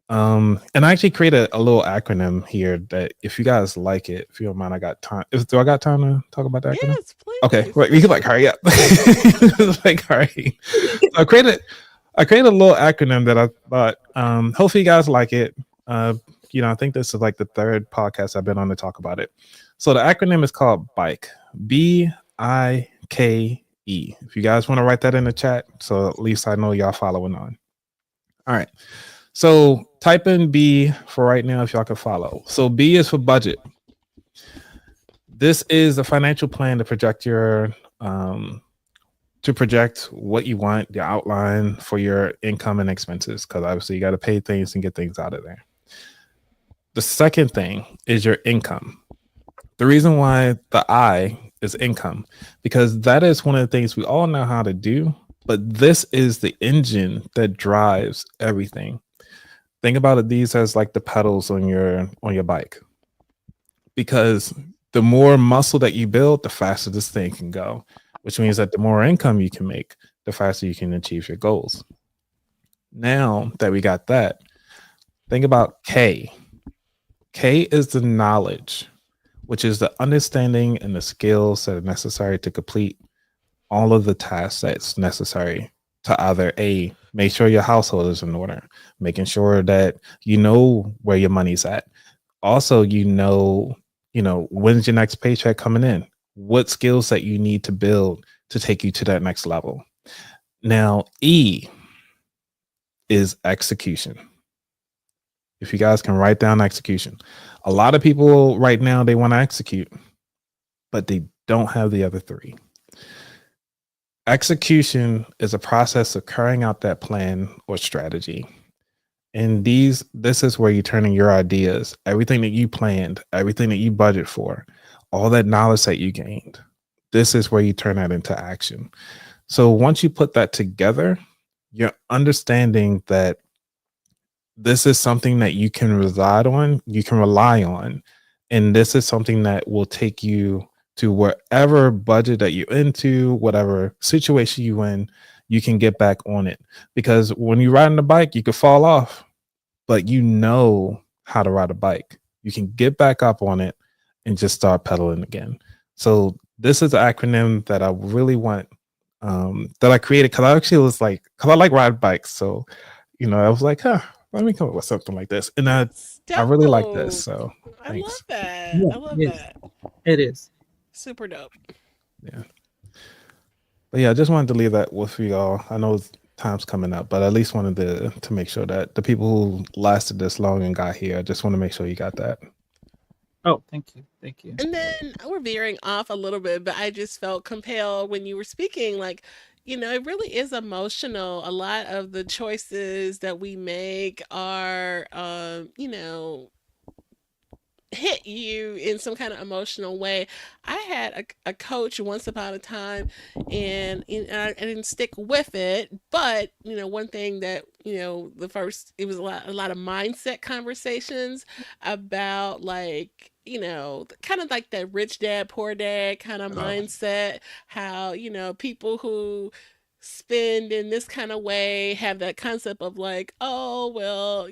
Speaker 3: And I actually created a little acronym here that if you guys like it, if you don't mind, I got time. Do I got time to talk about the acronym?
Speaker 1: Yes,
Speaker 3: Okay,
Speaker 1: please.
Speaker 3: right. You can like hurry up. Like hurry. So I created a little acronym that I thought hopefully you guys like it. Uh I think this is like the third podcast I've been on to talk about it. So the acronym is called BIKE. BIKE. If you guys want to write that in the chat, so at least I know y'all following on. All right. So type in B for right now if y'all can follow. So B is for budget. This is a financial plan to project your project what you want, the outline for your income and expenses, because obviously you got to pay things and get things out of there. The second thing is your income. The reason why the I is income, because that is one of the things we all know how to do, but this is the engine that drives everything. Think about it these as like the pedals on your bike, because the more muscle that you build, the faster this thing can go, which means that the more income you can make, the faster you can achieve your goals. Now that we got that, Think about K. K is the knowledge, which is the understanding and the skills that are necessary to complete all of the tasks that's necessary to either A, make sure your household is in order, making sure that you know where your money's at. Also, when's your next paycheck coming in? What skills that you need to build to take you to that next level. Now, E is execution. If you guys can write down execution, a lot of people right now they want to execute, but they don't have the other three. Execution is a process of carrying out that plan or strategy. And this is where you're turning your ideas, everything that you planned, everything that you budget for, all that knowledge that you gained. This is where you turn that into action. So once you put that together, you're understanding that this is something that you can reside on, you can rely on, and this is something that will take you to wherever budget that you're into, whatever situation you in, you can get back on it. Because when you're riding a bike, you could fall off, but you know how to ride a bike. You can get back up on it and just start pedaling again. So this is an acronym that I really want that I created because I actually was like, because I like ride bikes. So, I was like, let me come up with something like this. And
Speaker 1: That's
Speaker 3: I really like this.
Speaker 1: dope.
Speaker 3: So
Speaker 1: I love
Speaker 3: thanks.
Speaker 1: that.
Speaker 2: Yeah,
Speaker 1: I love
Speaker 2: it is.
Speaker 1: that.
Speaker 2: It is.
Speaker 1: Super dope.
Speaker 3: Yeah. But yeah, I just wanted to leave that with you all. I know time's coming up, but I at least wanted to make sure that the people who lasted this long and got here, I just want to make sure you got that.
Speaker 2: Oh, thank you. Thank you.
Speaker 1: And then we're veering off a little bit, but I just felt compelled when you were speaking, like, it really is emotional. A lot of the choices that we make are, hit you in some kind of emotional way. I had a coach once upon a time, and I didn't stick with it. But one thing that the first it was a lot of mindset conversations about, like, kind of like that rich dad poor dad kind of
Speaker 3: Oh,
Speaker 1: mindset. How people who spend in this kind of way have that concept of, like, oh well,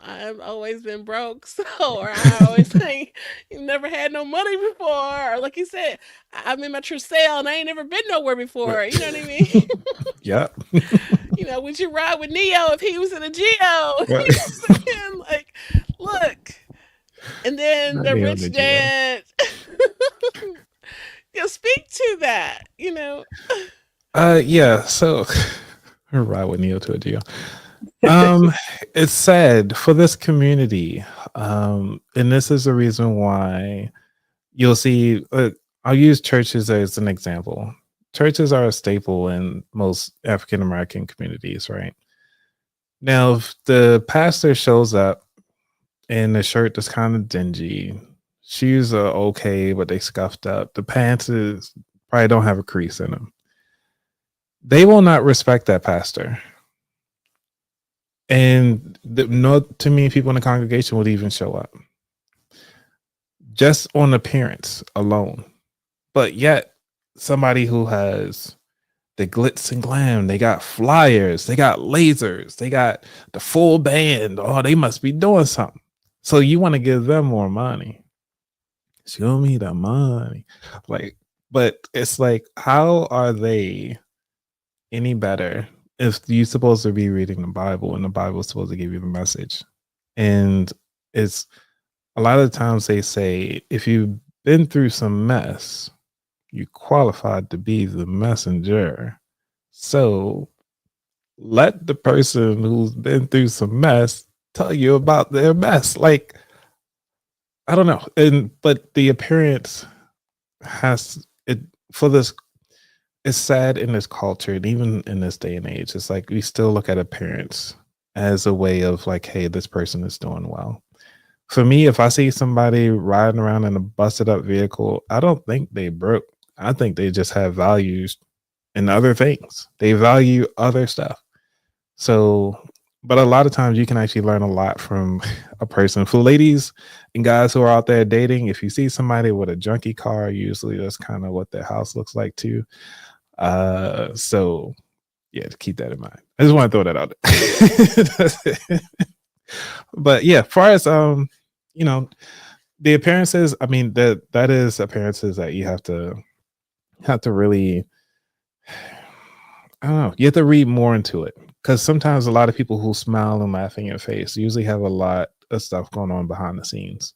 Speaker 1: I've always been broke, so, or I always like never had no money before, or like you said, I'm in my true sale and I ain't never been nowhere before, you know what I mean?
Speaker 3: yeah.
Speaker 1: Would you ride with Neo if he was in a Geo?
Speaker 3: Right.
Speaker 1: You know what I'm saying? Like, look. And then
Speaker 3: Not
Speaker 1: the
Speaker 3: Neo
Speaker 1: rich
Speaker 3: the Geo.
Speaker 1: dad, speak to that.
Speaker 3: Yeah. So, right with Neo to a Geo. Um, it's sad for this community. And this is the reason why you'll see. I'll use churches as an example. Churches are a staple in most African American communities, right? Now, if the pastor shows up in a shirt that's kind of dingy, shoes are okay, but they scuffed up. The pants is probably don't have a crease in them. They will not respect that pastor, and not too many people in the congregation would even show up just on appearance alone. But yet, somebody who has the glitz and glam, they got flyers, they got lasers, they got the full band. Oh, they must be doing something. So you want to give them more money. Show me the money. Like, but it's like, how are they any better if you're supposed to be reading the Bible and the Bible is supposed to give you the message? And it's a lot of times they say, if you've been through some mess, you qualified to be the messenger. So let the person who's been through some mess tell you about their mess. Like, I don't know. But the appearance has it for this. It's sad in this culture, and even in this day and age, it's like we still look at appearance as a way of like, hey, this person is doing well. For me, if I see somebody riding around in a busted up vehicle, I don't think they broke. I think they just have values in other things. They value other stuff. So, but a lot of times you can actually learn a lot from a person. For ladies and guys who are out there dating, if you see somebody with a junky car, usually that's kind of what their house looks like too. So yeah, to keep that in mind. I just want to throw that out there. But yeah, far as you know, the appearances, I mean that is appearances that you have to really, I don't know, you have to read more into it. Because sometimes a lot of people who smile and laugh in your face usually have a lot of stuff going on behind the scenes.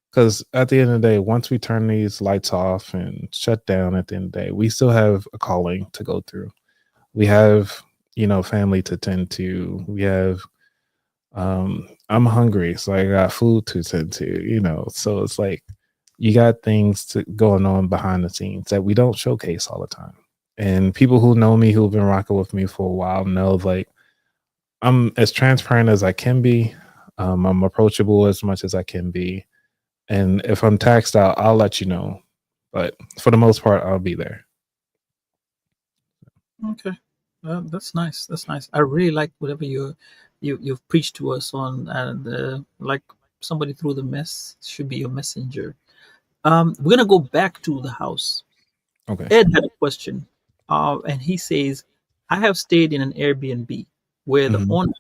Speaker 3: Because at the end of the day, once we turn these lights off and shut down at the end of the day, we still have a calling to go through. We have, family to tend to. We have, I'm hungry, so I got food to tend to. So it's like you got things going on behind the scenes that we don't showcase all the time. And people who know me, who've been rocking with me for a while, know like I'm as transparent as I can be. I'm approachable as much as I can be. And if I'm taxed out, I'll let you know. But for the most part, I'll be there.
Speaker 2: Okay, that's nice. That's nice. I really like whatever you've preached to us on, and like somebody through the mess should be your messenger. We're gonna go back to the house.
Speaker 3: Okay.
Speaker 2: Ed had a question, and he says, "I have stayed in an Airbnb where the
Speaker 3: Mhm.
Speaker 2: owner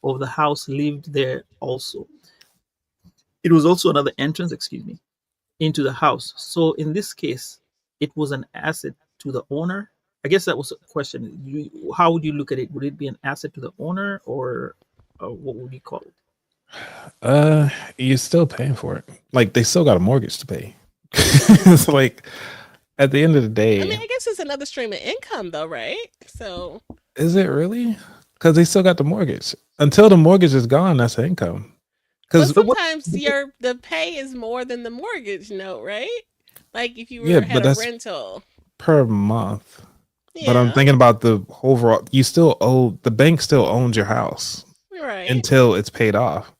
Speaker 2: of the house lived there also. It was also another entrance, excuse me, into the house. So in this case, it was an asset to the owner. I guess that was a question. How would you look at it? Would it be an asset to the owner, or what would you call it?
Speaker 3: Uh, you're still paying for it. Like they still got a mortgage to pay. It's like at the end of the
Speaker 1: I mean,
Speaker 3: day,
Speaker 1: I guess it's another stream of income, though, right? So,
Speaker 3: is it really? Because they still got the mortgage. Until the mortgage is gone, that's income.
Speaker 1: but
Speaker 3: Because
Speaker 2: But what?
Speaker 1: sometimes your the pay is more than the mortgage note, right? Like if you
Speaker 3: yeah,
Speaker 1: were had
Speaker 3: but
Speaker 1: a
Speaker 3: that's
Speaker 1: rental.
Speaker 3: per month. But I'm
Speaker 1: Yeah,
Speaker 3: thinking about the overall. You still owe the bank still owns your house
Speaker 1: right.
Speaker 3: until it's paid off.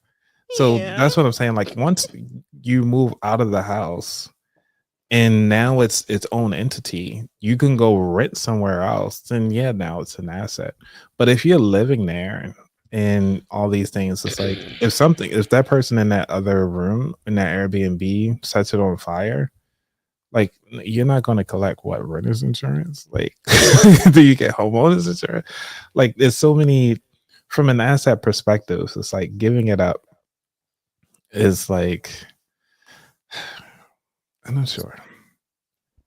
Speaker 3: So
Speaker 1: Yeah.
Speaker 3: that's what I'm saying. Like once you move out of the house and now it's its own entity, you can go rent somewhere else. Then yeah, now it's an asset. But if you're living there and all these things, it's like if that person in that other room in that Airbnb sets it on fire, like you're not going to collect what renter's insurance. Like, do you get homeowners insurance? Like, there's so many from an asset perspective. It's like giving it up is like I'm not sure.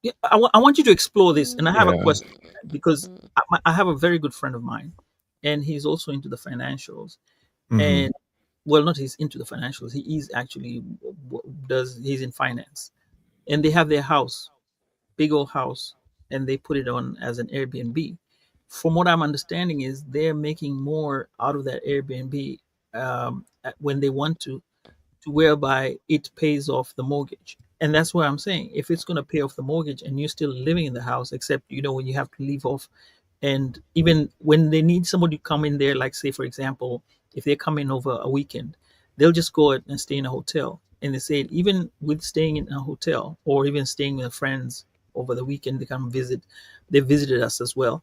Speaker 2: Yeah, I want you to explore this, and I have a
Speaker 3: Yeah.
Speaker 2: question because
Speaker 1: Mm.
Speaker 2: I have a very good friend of mine, and he's also into the financials.
Speaker 3: Hmm.
Speaker 2: And well, not he's into the financials. He is actually does he's in finance, and they have their house, big old house, and they put it on as an Airbnb. From what I'm understanding, is they're making more out of that Airbnb when they want to whereby it pays off the mortgage. And that's what I'm saying. If it's going to pay off the mortgage and you're still living in the house, except when you have to leave off, and even when they need somebody to come in there, like say for example, if they're coming over a weekend, they'll just go out and stay in a hotel. And they say even with staying in a hotel or even staying with friends over the weekend, they come visit. They visited us as well.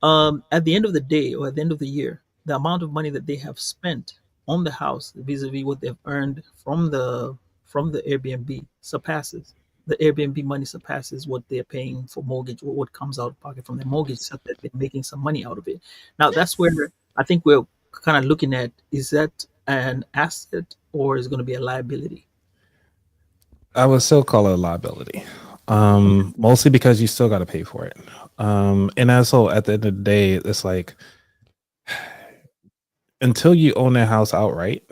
Speaker 2: At the end of the day or at the end of the year, the amount of money that they have spent on the house vis-a-vis what they've earned from the Airbnb surpasses the Airbnb money surpasses what they're paying for mortgage or what comes out of pocket from their mortgage, so that they're making some money out of it. Now that's where
Speaker 1: That's
Speaker 2: I think we're kind of looking at, is that an asset or is it going to be a liability?
Speaker 3: I would still call it a liability. Mostly because you still got to pay for it. And also at the end of the day, it's like until you own that house outright,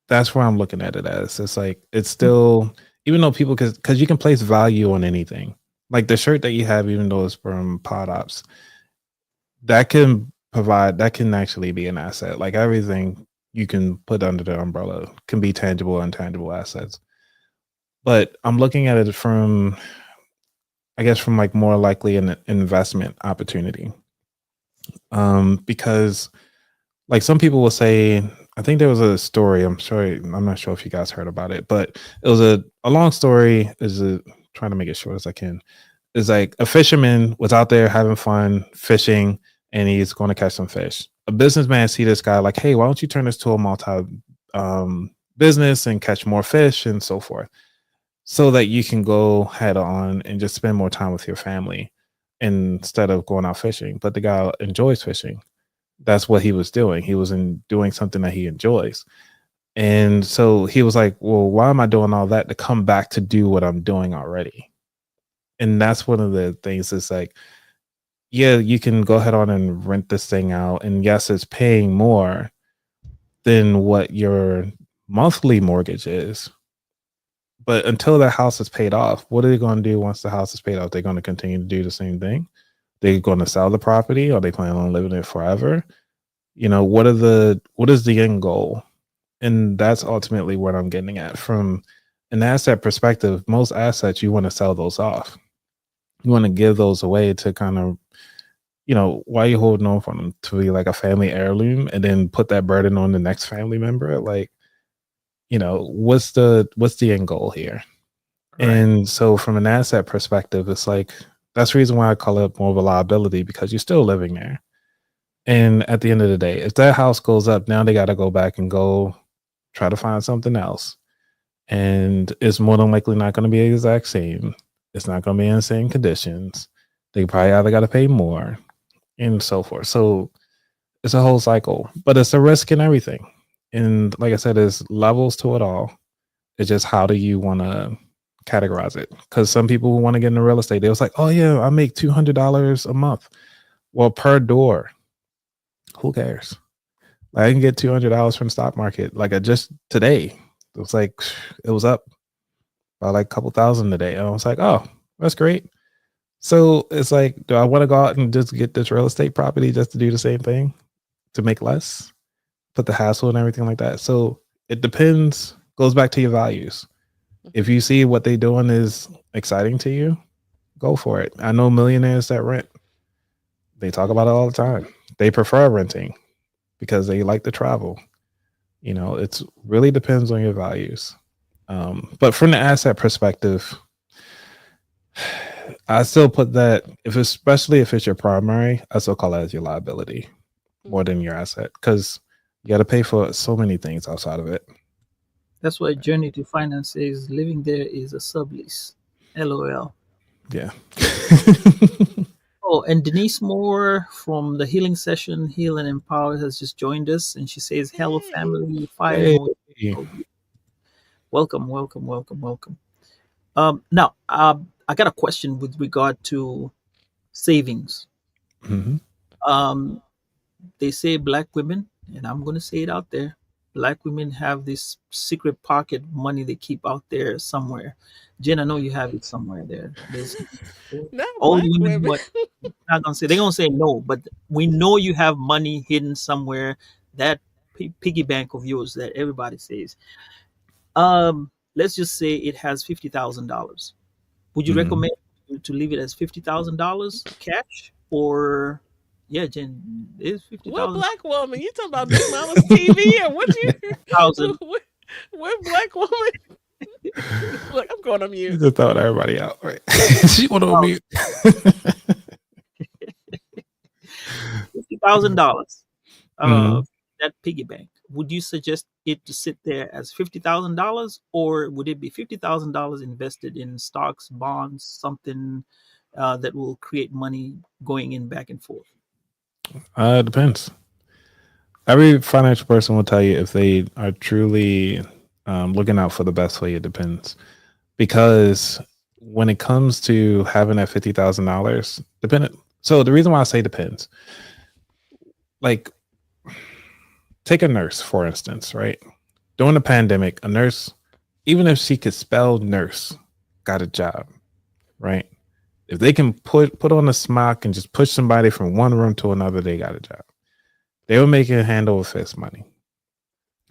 Speaker 3: that's where I'm looking at it as. It's like it's still, even though people, because you can place value on anything. Like the shirt that you have, even though it's from Pod Ops, that can actually be an asset. Like everything you can put under the umbrella can be tangible and intangible assets. But I'm looking at it from, I guess, from like more likely an investment opportunity. Because like some people will say, I think there was a story. I'm not sure if you guys heard about it, but it was a long story. Trying to make it short as I can. It's like a fisherman was out there having fun fishing, and he's going to catch some fish. A businessman see this guy like, hey, why don't you turn this to a multi business and catch more fish and so forth, so that you can go head on and just spend more time with your family instead of going out fishing. But the guy enjoys fishing. that's what he was doing. He was in doing something that he enjoys. And so he was like, well, why am I doing all that to come back to do what I'm doing already? And that's one of the things is like, yeah, you can go ahead on and rent this thing out. And yes, it's paying more than what your monthly mortgage is. But until that house is paid off, what are they going to do once the house is paid off? They're going to continue to do the same thing. They're going to sell the property, or they plan on living it forever. What is the end goal? And that's ultimately what I'm getting at. From an asset perspective, most assets you want to sell those off. You want to give those away to kind of, why are you holding on for them to be like a family heirloom and then put that burden on the next family member? Like, what's the end goal here?
Speaker 2: Right.
Speaker 3: And so from an asset perspective, it's like that's the reason why I call it more of a liability, because you're still living there. And at the end of the day, if that house goes up, now they got to go back and go try to find something else. And it's more than likely not going to be the exact same. It's not going to be in the same conditions. They probably either got to pay more and so forth. So it's a whole cycle, but it's a risk in everything. And like I said, there's levels to it all. It's just how do you want to categorize it? Because some people who want to get into real estate, they was like, oh yeah, I make $200 a month. Well, per door, who cares? Like, I can get $200 from the stock market. Like I just today, it was like it was up by like a couple thousand today. And I was like, oh, that's great. So it's like, do I want to go out and just get this real estate property just to do the same thing to make less, put the hassle and everything like that? So it depends, goes back to your values. If
Speaker 1: Mhm.
Speaker 3: you see what they're doing is exciting to you, go for it. I know millionaires that rent. They talk about it all the time. They prefer renting because they like to travel. It's really depends on your values. But from the asset perspective, I still put that, especially if it's your primary, I still call that as your liability more
Speaker 1: Mhm.
Speaker 3: than your asset, because you got to pay for so many things outside of it.
Speaker 2: That's why Journey to Finance says living there is a sublease. LOL.
Speaker 3: Yeah.
Speaker 2: Oh, and Denise Moore from the Healing Session, Heal and Empower, has just joined us, and she says, "Hello,
Speaker 1: Yay.
Speaker 2: family." Fire
Speaker 3: Hey.
Speaker 2: emoji. Welcome, welcome, welcome, welcome. Now, I got a question with regard to savings.
Speaker 3: Mhm.
Speaker 2: Um, they say black women, and I'm going to say it out there, black women have this secret pocket money they keep out there somewhere. Jen, I know you have it somewhere there. There's
Speaker 1: Not
Speaker 2: all the
Speaker 1: black
Speaker 2: women
Speaker 1: women.
Speaker 2: who are not gonna say, they're gonna say no, but we know you have money hidden somewhere. That piggy bank of yours that everybody says. Let's just say it has $50,000. Would you
Speaker 3: Mhm.
Speaker 2: recommend to leave it as $50,000 cash, or yeah, Jen, it's fifty
Speaker 1: What
Speaker 2: thousand
Speaker 1: black woman? You talking about Big Mama's TV or what you?
Speaker 2: thousand.
Speaker 1: What black woman? Look, I'm going on
Speaker 3: You
Speaker 1: mute.
Speaker 3: just thought everybody out, right? She went on mute.
Speaker 2: $50,000. Uh,
Speaker 3: Mhm.
Speaker 2: that piggy bank. Would you suggest it to sit there as $50,000, or would it be $50,000 invested in stocks, bonds, something that will create money going in back and forth?
Speaker 3: It depends. Every financial person will tell you if they are truly looking out for the best for you. It depends, because when it comes to having that $50,000, dependent. So the reason why I say depends, like take a nurse for instance, right? During the pandemic, a nurse, even if she could spell nurse, got a job, right? If they can put on a smock and just push somebody from one room to another, they got a job. They were making hand over fist money.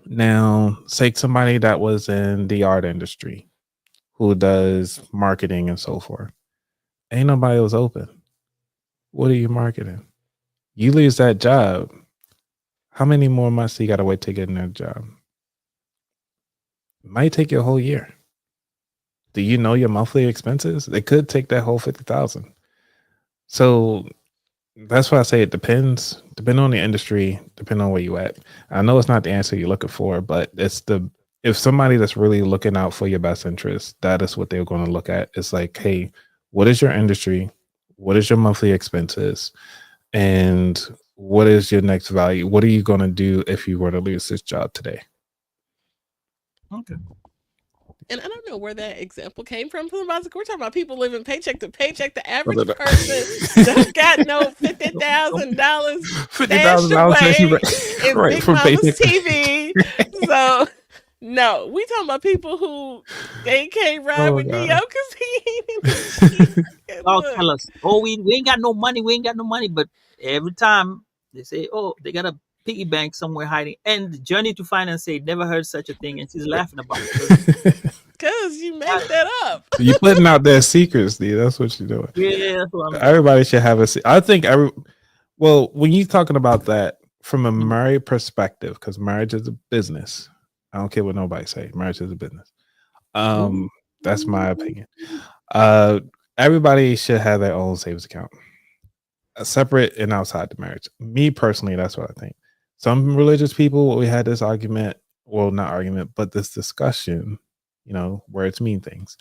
Speaker 3: Now, take somebody that was in the art industry who does marketing and so forth. Ain't nobody was open. What are you marketing? You lose that job. How many more months you got to wait to get another job? It might take you a whole year. Do you know your monthly expenses? They could take that whole 50,000. So that's why I say it depends. Depending on the industry, depending on where you at. I know it's not the answer you're looking for, but it's the if somebody that's really looking out for your best interest, that is what they're going to look at. It's like, hey, what is your industry? What is your monthly expenses? And what is your next value? What are you going to do if you were to lose this job today?
Speaker 2: Okay.
Speaker 1: And I don't know where that example came from. We're talking about people living paycheck to paycheck. The
Speaker 3: No, no,
Speaker 1: average
Speaker 3: no.
Speaker 1: person don't got no fifty
Speaker 2: Some
Speaker 1: thousand dollars
Speaker 3: Fifty
Speaker 1: stashed
Speaker 3: thousand dollars that you
Speaker 1: away in
Speaker 3: right
Speaker 1: Big
Speaker 3: from
Speaker 1: Mama's
Speaker 3: paycheck.
Speaker 1: TV. So no, we talking about people who they can't ride
Speaker 3: Oh
Speaker 1: with
Speaker 3: my
Speaker 1: Neo
Speaker 3: god.
Speaker 1: because he ain't in the Jeep. And
Speaker 2: y'all
Speaker 1: look,
Speaker 2: tell us, oh, we ain't got no money, we ain't got no money. But every time they say, oh, they got a piggy bank somewhere hiding. And the journey to finance say, never heard such a thing. And she's laughing about it. Because,
Speaker 1: cause you made that up.
Speaker 3: You putting out their secrets, dude. That's what you're doing.
Speaker 2: yeah, that's what I'm doing.
Speaker 3: Everybody should have a. I think every. Well, when you're talking about that from a
Speaker 2: Mhm.
Speaker 3: married perspective, because marriage is a business. I don't care what nobody say. Marriage is a business.
Speaker 2: Ooh.
Speaker 3: Um, that's my opinion. Uh, everybody should have their own savings account, separate and outside the marriage. Me personally, that's what I think. Some religious people, we had this argument, well, not argument, but this discussion, words mean things.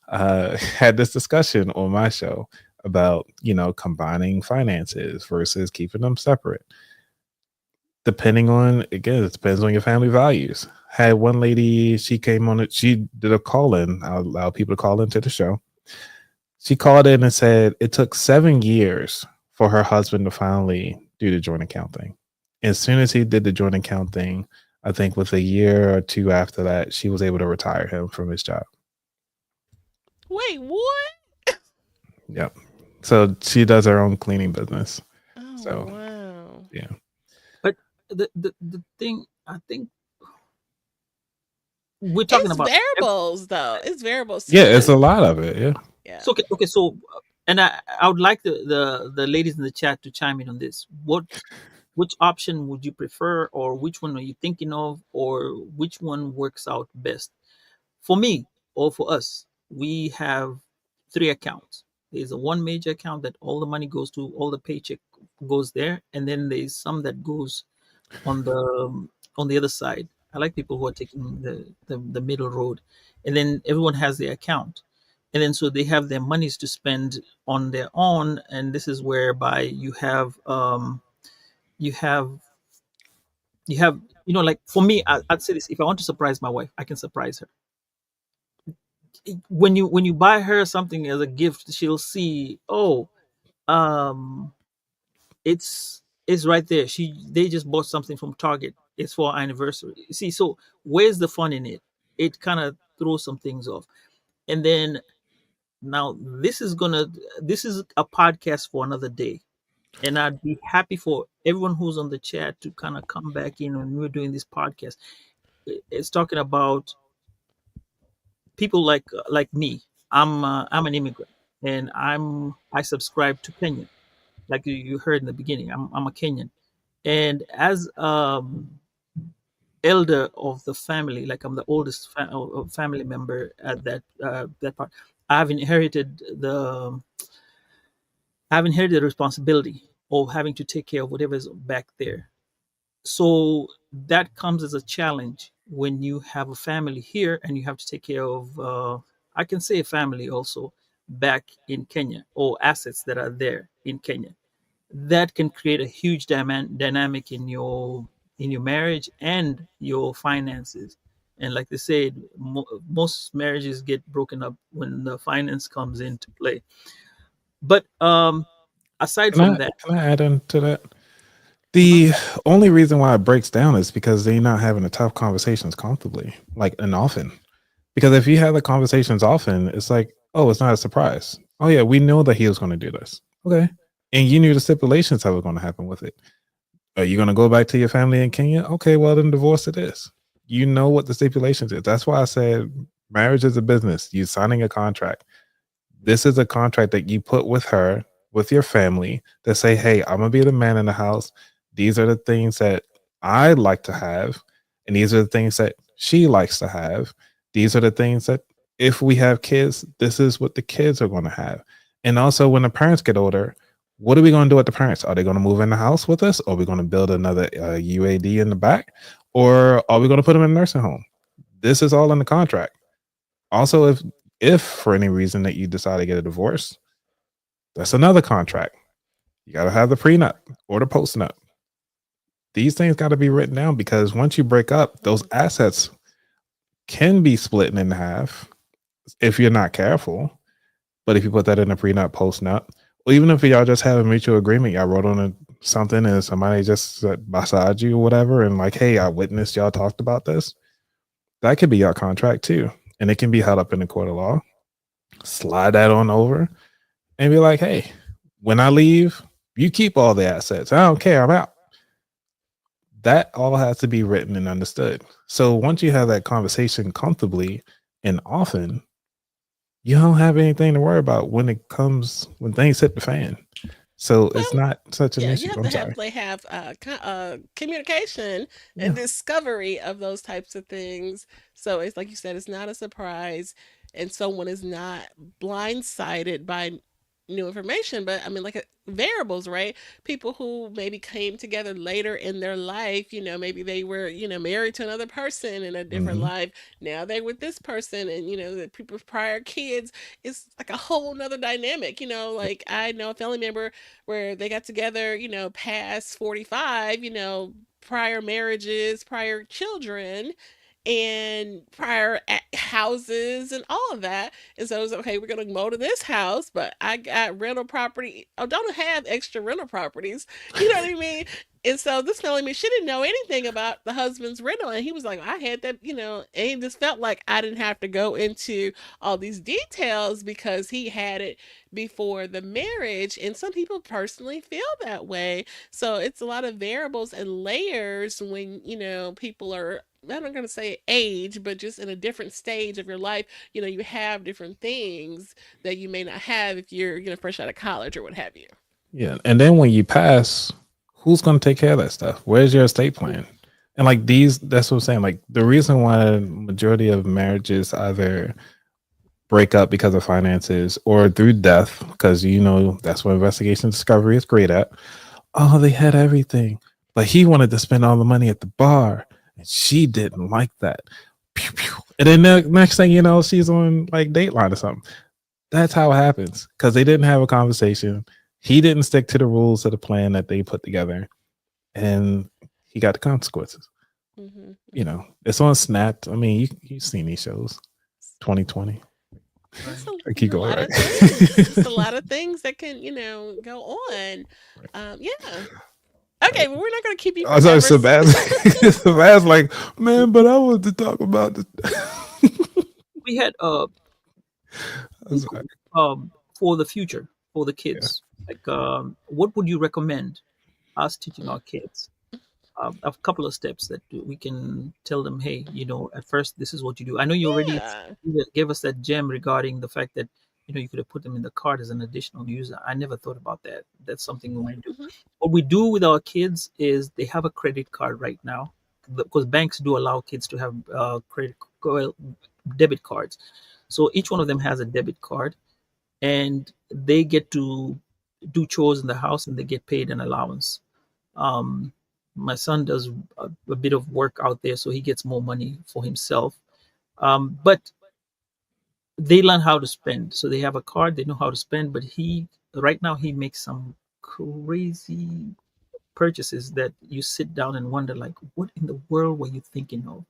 Speaker 3: Had this discussion on my show about, combining finances versus keeping them separate. Depending on, again, it depends on your family values. Had one lady, she came on it, she did a call in. I'll allow people to call into the show. She called in and said it took 7 years for her husband to finally do the joint account thing. As soon as he did the joint account thing, I think with a year or two after that, she was able to retire him from his job.
Speaker 1: Wait, what?
Speaker 3: Yep. So she does her own cleaning business.
Speaker 1: Oh
Speaker 3: So
Speaker 1: wow.
Speaker 3: yeah.
Speaker 2: But the thing, I think we're talking
Speaker 1: It's
Speaker 2: about.
Speaker 1: variables though. It's variables
Speaker 3: Yeah, it's
Speaker 1: too.
Speaker 3: a lot of it. Yeah.
Speaker 1: Yeah.
Speaker 2: So okay, so and I would like the ladies in the chat to chime in on this. Which option would you prefer, or which one are you thinking of, or which one works out best? For me, or for us, we have three accounts. There's a one major account that all the money goes to, all the paycheck goes there, and then there's some that goes on the other side. I like people who are taking the middle road, and then everyone has their account, and then so they have their monies to spend on their own, and this is whereby you have like for me, I'd say this: if I want to surprise my wife, I can surprise her. When you buy her something as a gift, she'll see, oh, um it's right there. They just bought something from Target. It's for our anniversary. See, so where's the fun in it? It kind of throws some things off. And then now this is a podcast for another day. And I'd be happy for everyone who's on the chat to kind of come back in when we're doing this podcast. It's talking about people like me. I'm an immigrant, and I subscribe to Kenya. Like you heard in the beginning, I'm a Kenyan, and as elder of the family, like I'm the oldest family member at that part. I've inherited the I've inherited the responsibility of having to take care of whatever's back there. So that comes as a challenge when you have a family here and you have to take care of I can say a family also back in Kenya, or assets that are there in Kenya. That can create a huge dynamic in your marriage and your finances. And like they said, most marriages get broken up when the finance comes into play. But aside
Speaker 3: Can
Speaker 2: from
Speaker 3: I
Speaker 2: that.
Speaker 3: can I add into that?
Speaker 2: Mhm.
Speaker 3: The only reason why it breaks down is because they're not having the tough conversations comfortably, like and often. Because if you have the conversations often, it's like, oh, it's not a surprise. Oh yeah, we know that he was going to do this. Okay, and you knew the stipulations that were going to happen with it. Are you going to go back to your family in Kenya? Okay, well then divorce it is. You know what the stipulations is. That's why I said marriage is a business. You signing a contract. This is a contract that you put with her, with your family, that say, hey, I'm gonna be the man in the house. These are the things that I like to have, and these are the things that she likes to have. These are the things that if we have kids, this is what the kids are going to have. And also when the parents get older, what are we going to do with the parents? Are they going to move in the house with us? Or are we going to build another UAD in the back? Or are we going to put them in a nursing home? This is all in the contract. Also, if for any reason that you decide to get a divorce, that's another contract. You got to have the prenup or the postnup. These things got to be written down because once you break up, those assets can be split in half if you're not careful. But if you put that in a prenup, postnup, or even if y'all just have a mutual agreement, y'all wrote on something and somebody just said beside you or whatever, and like, hey, I witnessed y'all talked about this, that could be your contract too. And it can be held up in the court of law. Slide that on over and be like, hey, when I leave, you keep all the assets. I don't care. I'm out. That all has to be written and understood. So once you have that conversation comfortably and often, you don't have anything to worry about when things hit the fan. So it's
Speaker 1: Well,
Speaker 3: not such an
Speaker 1: yeah, you
Speaker 3: issue.
Speaker 1: have to
Speaker 3: I'm sorry.
Speaker 1: definitely have communication and
Speaker 3: Yeah.
Speaker 1: discovery of those types of things. So it's like you said, it's not a surprise, and someone is not blindsided by new information. But I mean, like variables, right? People who maybe came together later in their life, maybe they were, married to another person in a different
Speaker 3: Hmm.
Speaker 1: life. Now they're with this person, and the people's prior kids. It's like a whole nother dynamic. Like I know a family member where they got together, past 45, prior marriages, prior children, and prior houses and all of that. And so it was okay, we're going to mow to this house, but I got rental property. I don't have extra rental properties. You know what I mean? And so this telling me she didn't know anything about the husband's rental. And he was like, I had that, and he just felt like I didn't have to go into all these details because he had it before the marriage. And some people personally feel that way. So it's a lot of variables and layers when, people are, I'm not going to say age, but just in a different stage of your life, you have different things that you may not have if you're, fresh out of college or what have you.
Speaker 3: Yeah. And then when you pass, who's going to take care of that stuff? Where's your estate plan? And like that's what I'm saying. Like the reason why majority of marriages either break up because of finances or through death, because that's what investigation discovery is great at. Oh, they had everything, but he wanted to spend all the money at the bar, and she didn't like that. Pew, pew. And then the next thing you know, she's on like Dateline or something. That's how it happens because they didn't have a conversation. He didn't stick to the rules of the plan that they put together, and he got the consequences.
Speaker 1: Hmm. Hmm.
Speaker 3: It's on Snapped. I mean, you've seen these shows. 2020.
Speaker 1: It's
Speaker 2: Right.
Speaker 3: I
Speaker 1: it's
Speaker 3: keep
Speaker 1: a
Speaker 3: going
Speaker 1: lot
Speaker 3: right.
Speaker 1: of things. It's a lot of things that can, go on. Yeah. Okay, well, we're not going to keep you
Speaker 3: I was
Speaker 1: forever.
Speaker 3: so bad. So bad. Like, man, but I want to talk about this.
Speaker 2: We had
Speaker 3: I'm sorry.
Speaker 2: for the future for the
Speaker 3: Yeah.
Speaker 2: kids. Like, what would you recommend us teaching our kids? A couple of steps that we can tell them. Hey, at first this is what you do. I know you already
Speaker 1: Yeah.
Speaker 2: gave us that gem regarding the fact that you could have put them in the card as an additional user. I never thought about that. That's something we might do.
Speaker 1: Hmm.
Speaker 2: What we do with our kids is they have a credit card right now because banks do allow kids to have well, debit cards. So each one of them has a debit card, and they get to do chores in the house, and they get paid an allowance. Um, my son does a bit of work out there, so he gets more money for himself. But they learn how to spend. So they have a card, they know how to spend. But right now, he makes some crazy purchases that you sit down and wonder, like, what in the world were you thinking of?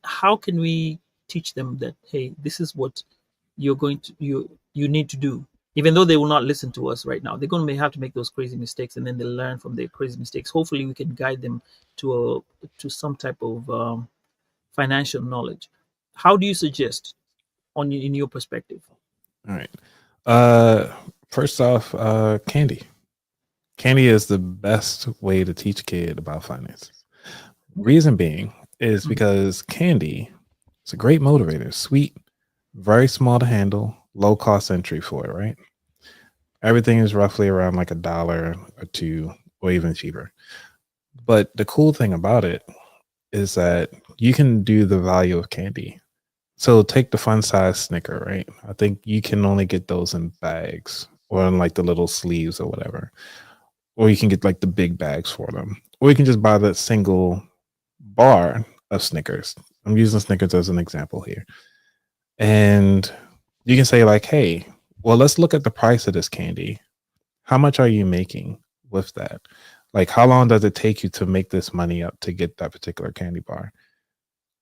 Speaker 2: How can we teach them that, hey, this is what you need to do, even though they will not listen to us right now? They're going to have to make those crazy mistakes, and then they learn from their crazy mistakes. Hopefully we can guide them to some type of financial knowledge. How do you suggest, in your perspective?
Speaker 3: All right. Uh, First off, candy. Candy is the best way to teach a kid about finances. Reason being is
Speaker 2: Mhm.
Speaker 3: because candy is a great motivator. Sweet, very small to handle, low cost entry for it, right? Everything is roughly around like $1 or two, or even cheaper. But the cool thing about it is that you can do the value of candy. So take the fun size Snicker, right? I think you can only get those in bags or in like the little sleeves or whatever. Or you can get like the big bags for them. Or you can just buy the single bar of Snickers. I'm using Snickers as an example here. And you can say, like, hey, well, let's look at the price of this candy. How much are you making with that? Like, how long does it take you to make this money up to get that particular candy bar?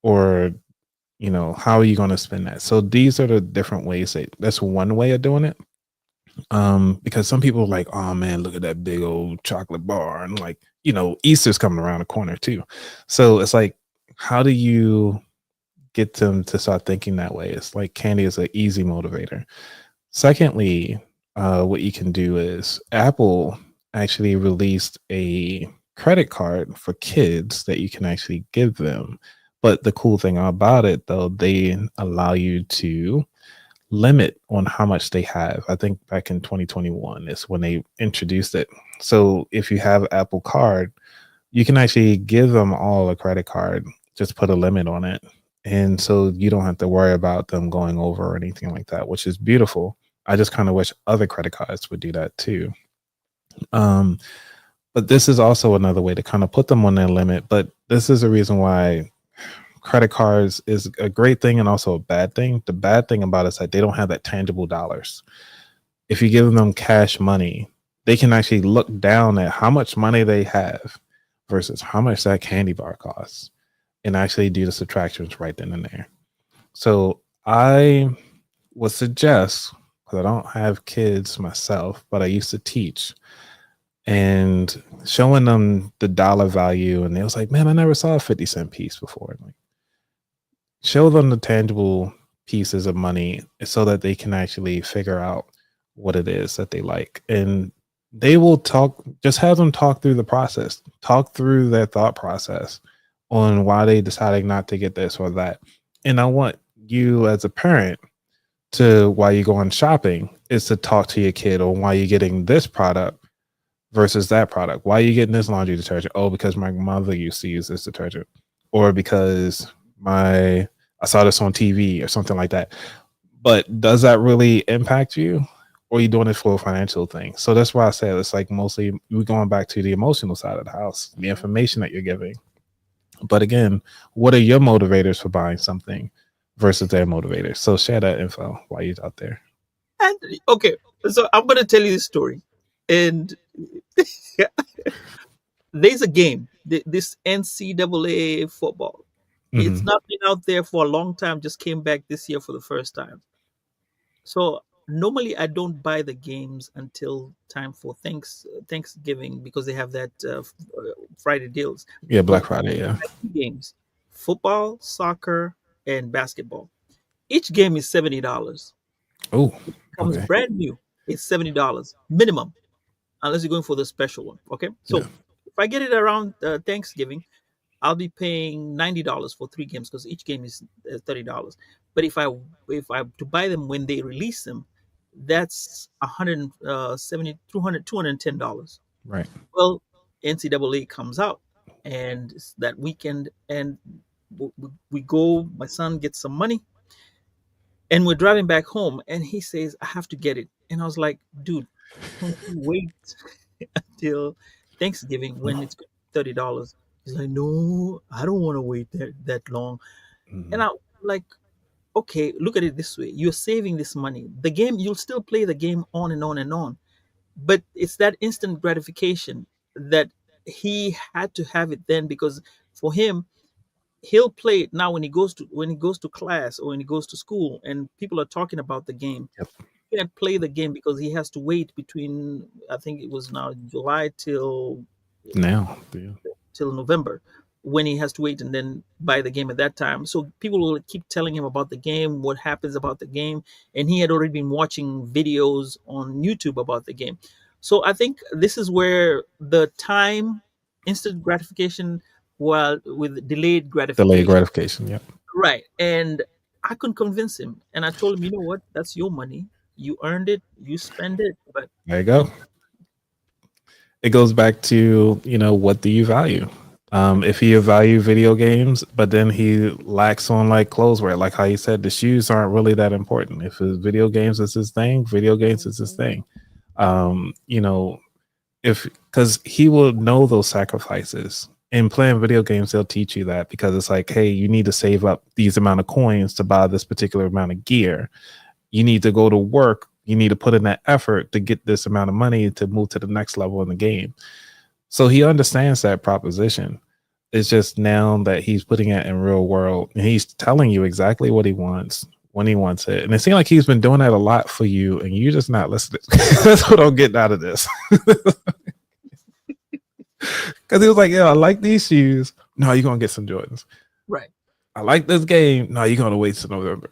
Speaker 3: Or, how are you going to spend that? So these are the different ways that's one way of doing it. Because some people are like, oh man, look at that big old chocolate bar. And like, Easter's coming around the corner too. So it's like, how do you get them to start thinking that way? It's like candy is an easy motivator. Secondly, what you can do is Apple actually released a credit card for kids that you can actually give them. But the cool thing about it, though, they allow you to limit on how much they have. I think back in 2021 is when they introduced it. So if you have Apple Card, you can actually give them all a credit card, just put a limit on it. And so you don't have to worry about them going over or anything like that, which is beautiful. I just kind of wish other credit cards would do that too. Um, but this is also another way to kind of put them on their limit. But this is a reason why credit cards is a great thing and also a bad thing. The bad thing about it is that they don't have that tangible dollars. If you give them cash money, they can actually look down at how much money they have versus how much that candy bar costs and actually do the subtractions right then and there. So I would suggest, because I don't have kids myself, but I used to teach, and showing them the dollar value, and they was like, man, I never saw a 50-cent piece before. Like, show them the tangible pieces of money so that they can actually figure out what it is that they like. And they will talk, just have them talk through the process, talk through their thought process on why they decided not to get this or that. And I want you as a parent to, while you go on shopping, is to talk to your kid on why you're getting this product versus that product. Why are you getting this laundry detergent? Oh, because my mother used to use this detergent, or because I saw this on TV or something like that. But does that really impact you? Or are you doing it for a financial thing? So that's why I say it's like mostly we're going back to the emotional side of the house, the
Speaker 1: Mhm.
Speaker 3: information that you're giving. But again, what are your motivators for buying something versus their motivators? So share that info while you're out there.
Speaker 2: And okay, so I'm gonna tell you this story, and there's a game, this NCAA football. It's
Speaker 3: Mm-hmm.
Speaker 2: not been out there for a long time. Just came back this year for the first time. So normally I don't buy the games until time for Thanksgiving because they have that Friday deals.
Speaker 3: Yeah,
Speaker 2: But
Speaker 3: Black Friday. Yeah.
Speaker 2: two games: football, soccer, and basketball. Each game is $70.
Speaker 3: Oh,
Speaker 2: Comes
Speaker 3: okay.
Speaker 2: brand new. It's $70 minimum, unless you're going for the special one. Okay,
Speaker 3: Yeah.
Speaker 2: so if I get it around Thanksgiving, I'll be paying $90 for three games because each game is $30. But if I to buy them when they release them, that's 170 $210.
Speaker 3: Right.
Speaker 2: Well, NCAA comes out and it's that weekend, and we go. My son gets some money, and we're driving back home, and he says, "I have to get it," and I was like, "Dude, can't you wait till Thanksgiving when it's $30?" He's like, "No, I don't want to wait that long." And
Speaker 3: Mm-hmm.
Speaker 2: I like, okay, look at it this way: you're saving this money. The game, you'll still play the game on and on and on, but it's that instant gratification that he had to have it then, because for him, he'll play it now when he goes to class or when he goes to school, and people are talking about the game.
Speaker 3: Yep.
Speaker 2: Can't play the game because he has to wait between, I think it was now July
Speaker 3: Now. Yeah.
Speaker 2: till November, when he has to wait and then buy the game at that time. So people will keep telling him about the game, what happens about the game, and he had already been watching videos on YouTube about the game. So I think this is where the time, instant gratification, while with delayed
Speaker 3: Delayed
Speaker 2: gratification,
Speaker 3: gratification. Yep.
Speaker 2: right? And I couldn't convince him, and I told him, you know what? That's your money. You earned it. You spend it, but
Speaker 3: There you
Speaker 2: don't.
Speaker 3: go. It goes back to, what do you value? If he value video games, but then he lacks on like clothes wear, like how you said, the shoes aren't really that important. If his video games is his thing, video games is his
Speaker 1: Mhm.
Speaker 3: thing. You know, if because he will know those sacrifices. In playing video games, they'll teach you that because it's like, hey, you need to save up these amount of coins to buy this particular amount of gear. You need to go to work. You need to put in that effort to get this amount of money to move to the next level in the game. So he understands that proposition. It's just now that he's putting it in real world and he's telling you exactly what he wants when he wants it. And it seems like he's been doing that a lot for you and you're just not listening. That's what I'm getting out of this. Because he was like, yeah, I like these shoes. No, you're going to get some Jordans.
Speaker 2: Right.
Speaker 3: I like this game. No, you're going to wait till November.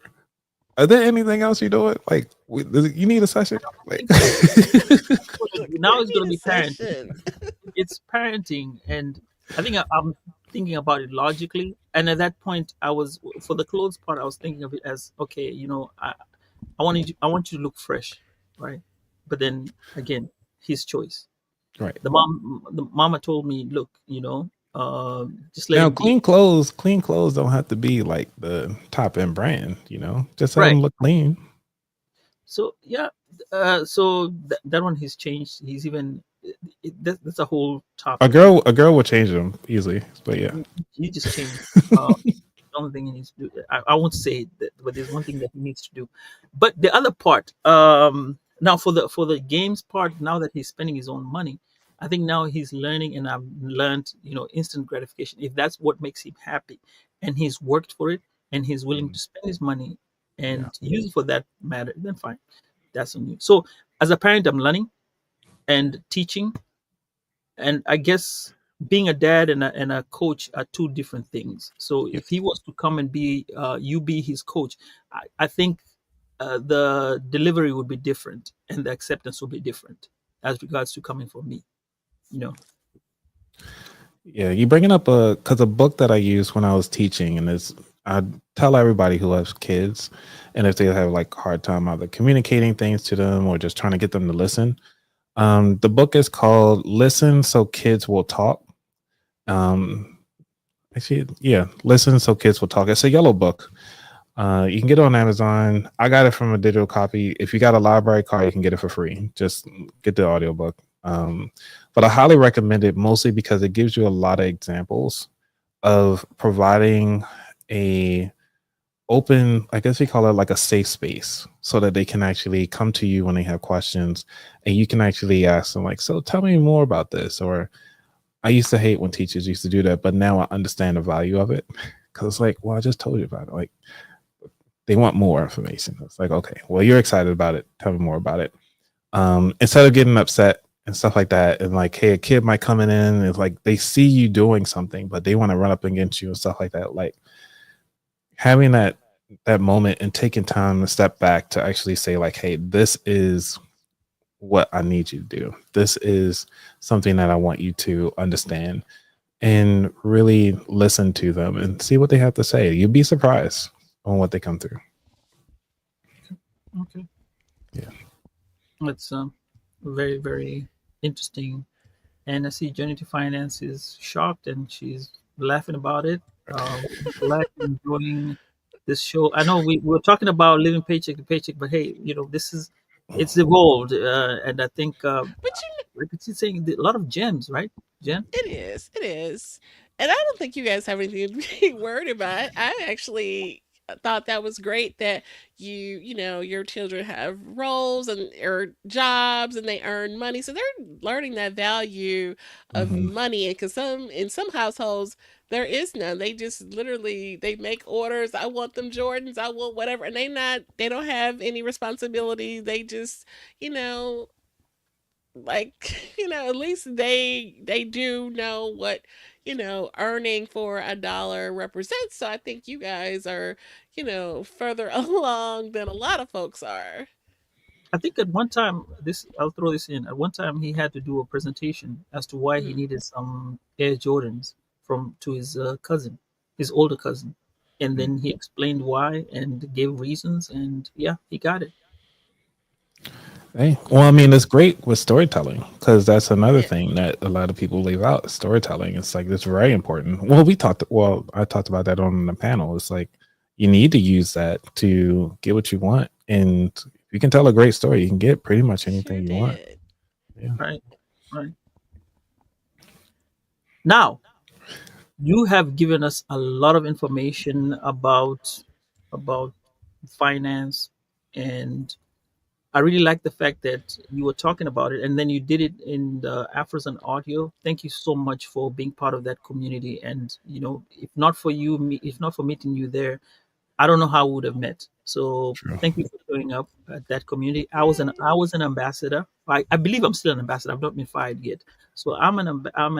Speaker 3: Are there anything else you doing? Like, you need a session?
Speaker 2: I
Speaker 3: Like,
Speaker 2: think so.
Speaker 1: Look,
Speaker 2: Now
Speaker 1: we
Speaker 2: it's going
Speaker 1: need
Speaker 2: to
Speaker 1: a
Speaker 2: be parenting.
Speaker 1: session.
Speaker 2: It's parenting, and I think I'm thinking about it logically. And at that point, I was for the clothes part. I was thinking of it as okay. I want you to look fresh, right? But then again, his choice.
Speaker 3: right.
Speaker 2: The mama told me, look, just let
Speaker 3: Now,
Speaker 2: it be.
Speaker 3: clean clothes don't have to be like the top end brand, just have
Speaker 2: Right.
Speaker 3: them look clean.
Speaker 2: So yeah, so that one he's changed. He's even that's a whole topic.
Speaker 3: A girl will change them easily, but yeah.
Speaker 2: He just changed. Uh, the only thing he needs to do, I won't say that, but there's one thing that he needs to do. But the other part, now for the games part, now that he's spending his own money, I think now he's learning, and I've learned, instant gratification. If that's what makes him happy, and he's worked for it, and he's willing
Speaker 3: Mm,
Speaker 2: to spend his money
Speaker 3: yeah.
Speaker 2: and use it for that matter, then fine, that's on you. So as a parent, I'm learning and teaching, and I guess being a dad and a coach are two different things. So if he
Speaker 3: Yes.
Speaker 2: was to come and be you be his coach, I think the delivery would be different and the acceptance would be different as regards to coming from me. You know,
Speaker 3: Yeah, you bringing up a book that I used when I was teaching, and it's I tell everybody who has kids, and if they have like hard time either communicating things to them or just trying to get them to listen. The book is called "Listen So Kids Will Talk." Um, actually, yeah, "Listen So Kids Will Talk." It's a yellow book. You can get it on Amazon. I got it from a digital copy. If you got a library card, you can get it for free. Just get the audiobook. But I highly recommend it mostly because it gives you a lot of examples of providing a open, I guess we call it like a safe space so that they can actually come to you when they have questions and you can actually ask them like, so tell me more about this. Or I used to hate when teachers used to do that, but now I understand the value of it because it's like, well, I just told you about it. Like, they want more information. It's like, okay, well, you're excited about it. Tell me more about it. Instead of getting upset and stuff like that, and like, hey, a kid might come in and it's like they see you doing something, but they want to run up against you and stuff like that. Like having that moment and taking time to step back to actually say, like, hey, this is what I need you to do. This is something that I want you to understand and really listen to them and see what they have to say. You'd be surprised on what they come through.
Speaker 2: okay,
Speaker 3: Yeah.
Speaker 2: that's very very interesting. And I see Journey to Finance is shocked and she's laughing about it. Glad you're enjoying this show. I know we were talking about living paycheck to paycheck, but hey, it's evolved, and I think
Speaker 1: But you
Speaker 2: like it's saying a lot of gems, right, Jen?
Speaker 1: It is. It is. And I don't think you guys have anything to be worried about. I actually thought that was great that your children have roles and or jobs and they earn money. So they're learning that value of
Speaker 3: Hmm.
Speaker 1: money. And cause in some households there is none. They just literally they make orders. I want them Jordans, I want whatever. And they don't have any responsibility. They just, you know, like at least they do know what earning for a dollar represents. So I think you guys are further along than a lot of folks are.
Speaker 2: I think at one time, this I'll throw this in. At one time, he had to do a presentation as to why he
Speaker 1: Mm,
Speaker 2: needed some Air Jordans from to his cousin, his older cousin, and then he explained why and gave reasons, and yeah, he got it.
Speaker 3: Hey, well, I mean, it's great with storytelling because that's another
Speaker 1: yeah,
Speaker 3: thing that a lot of people leave out. Storytelling. It's like it's very important. I talked about that on the panel. It's like you need to use that to get what you want, and if you can tell a great story, you can get pretty much
Speaker 1: sure
Speaker 3: anything you want.
Speaker 1: did.
Speaker 3: Yeah.
Speaker 2: Right, right. Now you have given us a lot of information about finance and I really like the fact that you were talking about it and then you did it in the Afros and audio. Thank you so much for being part of that community. And, if not for you, if not for meeting you there, I don't know how we would have met. So
Speaker 3: True.
Speaker 2: thank you for showing up at that community.
Speaker 1: Yay.
Speaker 2: I was an ambassador. I believe I'm still an ambassador. I've not been fired yet. So I'm an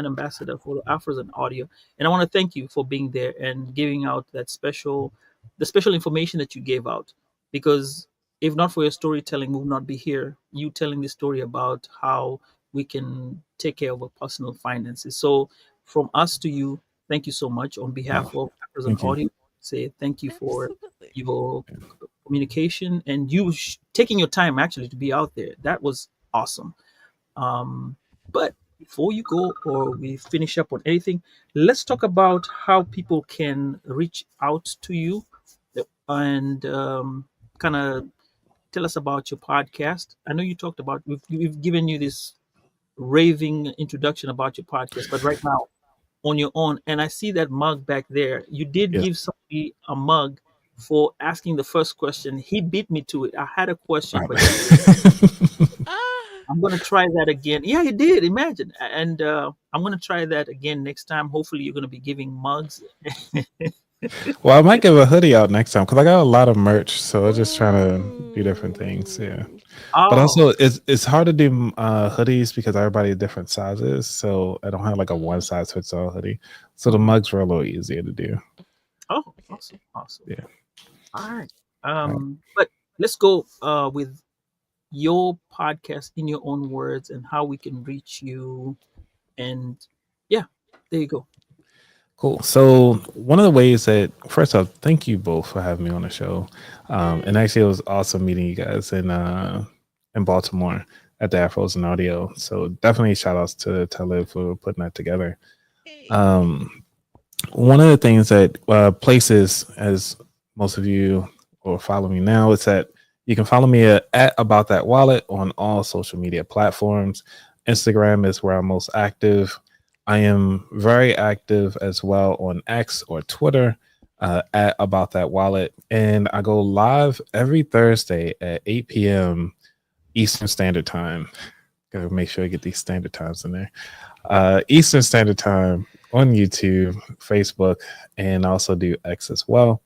Speaker 2: ambassador for Afros and Audio, and I want to thank you for being there and giving out the special information that you gave out. Because if not for your storytelling, we would not be here. You telling the story about how we can take care of our personal finances. So from us to you, thank you so much on
Speaker 3: Oh,
Speaker 2: behalf of Afros and
Speaker 3: thank you.
Speaker 2: Audio. Say thank you for
Speaker 1: Absolutely.
Speaker 2: your communication and you taking your time actually to be out there. That was awesome. Um, but before you go or we finish up on anything, let's talk about how people can reach out to you and kind of tell us about your podcast. I know you talked about we've given you this raving introduction about your podcast, but right now on your own. And I see that mug back there. You did
Speaker 3: Yes.
Speaker 2: give somebody a mug for asking the first question. He beat me to it. I had a question,
Speaker 3: All
Speaker 2: but he,
Speaker 3: right.
Speaker 1: Ah,
Speaker 2: I'm going to try that again. Yeah, he did. Imagine. And I'm going to try that again next time. Hopefully, you're going to be giving mugs.
Speaker 3: Well, I might give a hoodie out next time because I got a lot of merch, so I'm just trying to do different things. Yeah,
Speaker 1: ooh.
Speaker 3: but
Speaker 2: Oh,
Speaker 3: also it's hard to do hoodies because everybody different sizes, so I don't have like a one
Speaker 1: Mm,
Speaker 3: size fits all hoodie. So the
Speaker 2: mhm.
Speaker 3: mugs were a little easier to do.
Speaker 2: Oh, awesome.
Speaker 1: okay.
Speaker 2: Awesome.
Speaker 3: Yeah.
Speaker 2: All right.
Speaker 3: All right.
Speaker 2: But let's go with your podcast in your own words and how we can reach you. And yeah, there you go.
Speaker 3: Cool. So one of the ways that first off, thank you both for having me on the show. And
Speaker 1: Yay.
Speaker 3: actually, it was awesome meeting you guys in Baltimore at the Afros and Audio. So definitely shout outs to Talib for putting that together.
Speaker 1: Yay.
Speaker 3: Um, One of the things that places, as most of you will follow me now, is that you can follow me at About That Wallet on all social media platforms. Instagram is where I'm most active. I am very active as well on X or Twitter at About That Wallet. And I go live every Thursday at 8 p.m. Eastern Standard Time. Gotta make sure I get these standard times in there. Eastern Standard Time on YouTube, Facebook, and I also do X as well.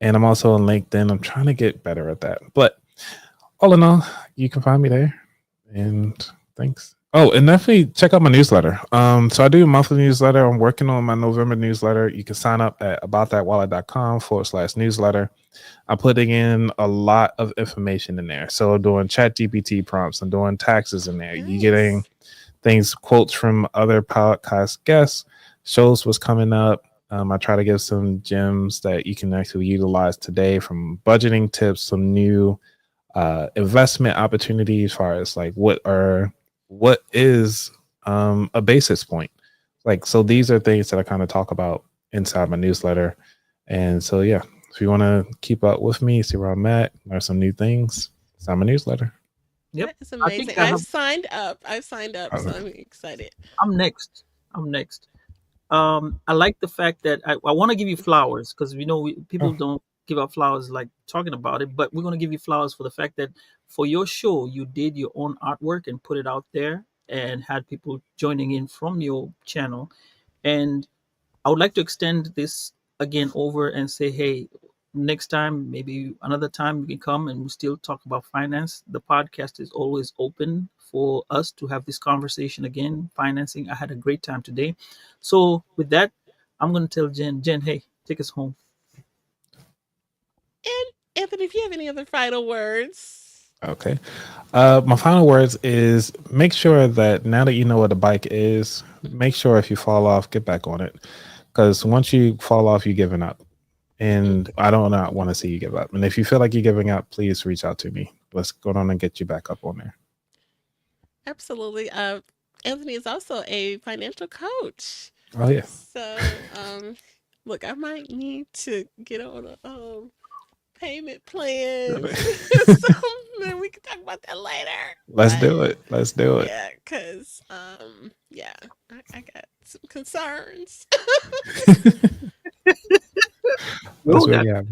Speaker 3: And I'm also on LinkedIn. I'm trying to get better at that. But all in all, you can find me there. And thanks. Oh, and definitely check out my newsletter. So I do a monthly newsletter. I'm working on my November newsletter. You can sign up at aboutthatwallet.com/newsletter. I'm putting in a lot of information in there. So I'm doing chat GPT prompts. I'm doing taxes in there. You getting
Speaker 1: Nice.
Speaker 3: things, quotes from other podcast guests, shows was coming up. I try to give some gems that you can actually utilize today, from budgeting tips, some new investment opportunities, as far as like what is a basis point. Like, so these are things that I kind of talk about inside my newsletter. And so yeah, if you want to keep up with me, see where I'm at, learn some new things, sign my newsletter.
Speaker 2: Yep.
Speaker 1: That is
Speaker 2: I think
Speaker 1: amazing.
Speaker 2: I have.
Speaker 1: I've signed up. I've signed up, so
Speaker 3: Uh,
Speaker 1: I'm excited.
Speaker 2: I'm next. I'm next. I like the fact that I want to give you flowers because people
Speaker 3: oh,
Speaker 2: don't give out flowers like talking about it, but we're going to give you flowers for the fact that for your show you did your own artwork and put it out there and had people joining in from your channel. And I would like to extend this again over and say, hey, next time, maybe another time, we can come and we still talk about finance. The podcast is always open for us to have this conversation again. Financing. I had a great time today. So with that, I'm going to tell Jen, hey, take us home.
Speaker 1: And Anthony, if you have any other final words.
Speaker 3: okay. My final words is make sure that now that you know what a bike is, make sure if you fall off, get back on it. Because once you fall off, you're giving up.
Speaker 1: Mm,
Speaker 3: And I don't not want to see you give up. And if you feel like you're giving up, please reach out to me. Let's go on and get you back up on there.
Speaker 1: absolutely. Anthony is also a financial coach.
Speaker 3: Oh yeah.
Speaker 1: So, look, I might need to get on a payment plan. So then we can talk about that later.
Speaker 3: Let's do
Speaker 1: But
Speaker 3: it. Let's do it.
Speaker 1: yeah, because yeah, I got some concerns.
Speaker 3: That's
Speaker 2: Well,
Speaker 3: what
Speaker 2: that
Speaker 3: we have.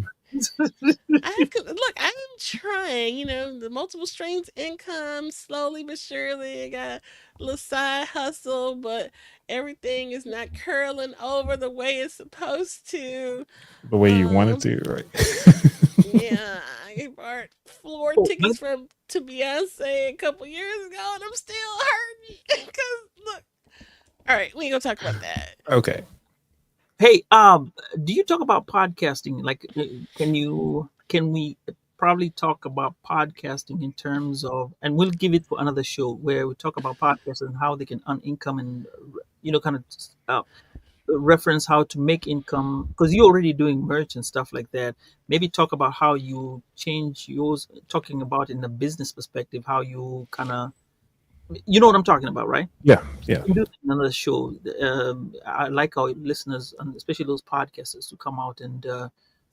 Speaker 1: I have to look. I'm trying, the multiple streams income slowly but surely. I got a little side hustle, but everything is not curling over the way it's supposed to.
Speaker 3: The way you wanted
Speaker 1: Um,
Speaker 3: to, right?
Speaker 1: yeah, I bought floor
Speaker 2: Oh,
Speaker 1: tickets from to Beyonce a couple years ago, and I'm still hurting. Cause look, all right, we ain't gonna talk about that.
Speaker 3: Okay.
Speaker 2: hey, do you talk about podcasting? Like, can we probably talk about podcasting in terms of, and we'll give it for another show where we talk about podcasts and how they can earn income and, kind of reference how to make income because you're already doing merch and stuff like that. Maybe talk about how you change yours, talking about in a business perspective, how you kind of, you know what I'm talking about, right?
Speaker 3: Yeah. Yeah.
Speaker 2: We do another show. I like our listeners, and especially those podcasters, to come out and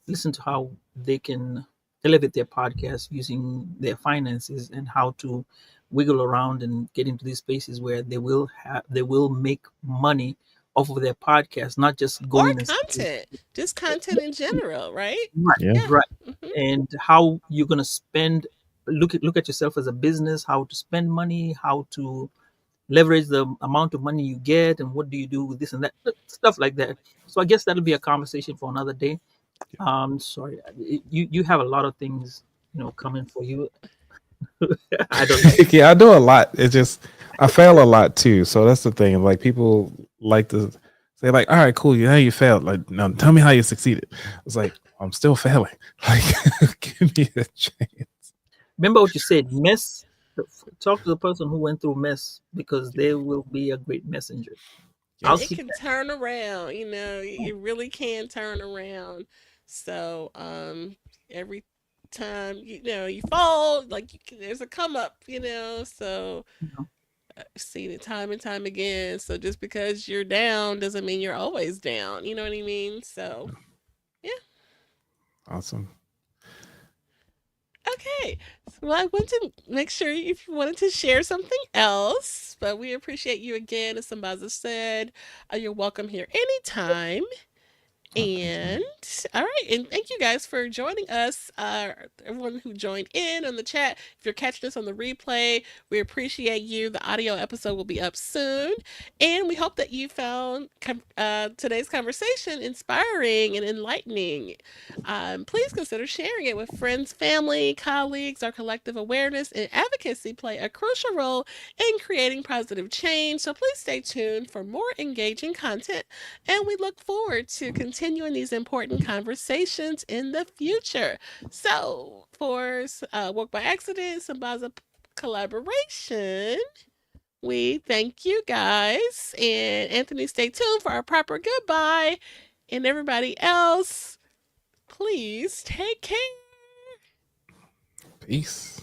Speaker 2: listen to how they can elevate their podcast using their finances and how to wiggle around and get into these spaces where they will make money off of their podcast, not just
Speaker 1: Or
Speaker 2: going and saying,
Speaker 1: content, just content in general, right?
Speaker 2: right,
Speaker 3: Yeah.
Speaker 1: Yeah.
Speaker 2: right,
Speaker 1: Hmm.
Speaker 2: and how you're gonna spend. Look at yourself as a business, how to spend money, how to leverage the amount of money you get, and what do you do with this and that stuff like that. So I guess that'll be a conversation for another day. Sorry, you have a lot of things coming for you. I don't know.
Speaker 3: Yeah, I do a lot. It's just I fail a lot too. So that's the thing. Like people like to say, like, all right, cool, you failed. Like, no, tell me how you succeeded. It's like, I'm still failing. Like, give me a chance.
Speaker 2: Remember what you said, mess. Talk to the person who went through mess because they will be a great messenger.
Speaker 1: And
Speaker 2: I'll
Speaker 1: it
Speaker 3: Yes.
Speaker 2: keep
Speaker 1: can
Speaker 2: that.
Speaker 1: turn around, it really can turn around. So, every time, you fall, like there's a come up, so
Speaker 2: You know.
Speaker 1: I've seen it time and time again. So just because you're down doesn't mean you're always down. You know what I mean? So, yeah.
Speaker 3: Awesome.
Speaker 1: Okay. Well, I want to make sure if you wanted to share something else, but we appreciate you again. As Sambaza said, you're welcome here anytime.
Speaker 3: Oh, thank you.
Speaker 1: And all right, and thank you guys for joining us. Everyone who joined in on the chat. If you're catching us on the replay, we appreciate you. The audio episode will be up soon, and we hope that you found today's conversation inspiring and enlightening. Please consider sharing it with friends, family, colleagues. Our collective awareness and advocacy play a crucial role in creating positive change. So please stay tuned for more engaging content, and we look forward to continuing these important conversations in the future. So, for Work by Accident, Sambaza collaboration, we thank you guys. And Anthony, stay tuned for our proper goodbye. And everybody else, please take care.
Speaker 3: Peace.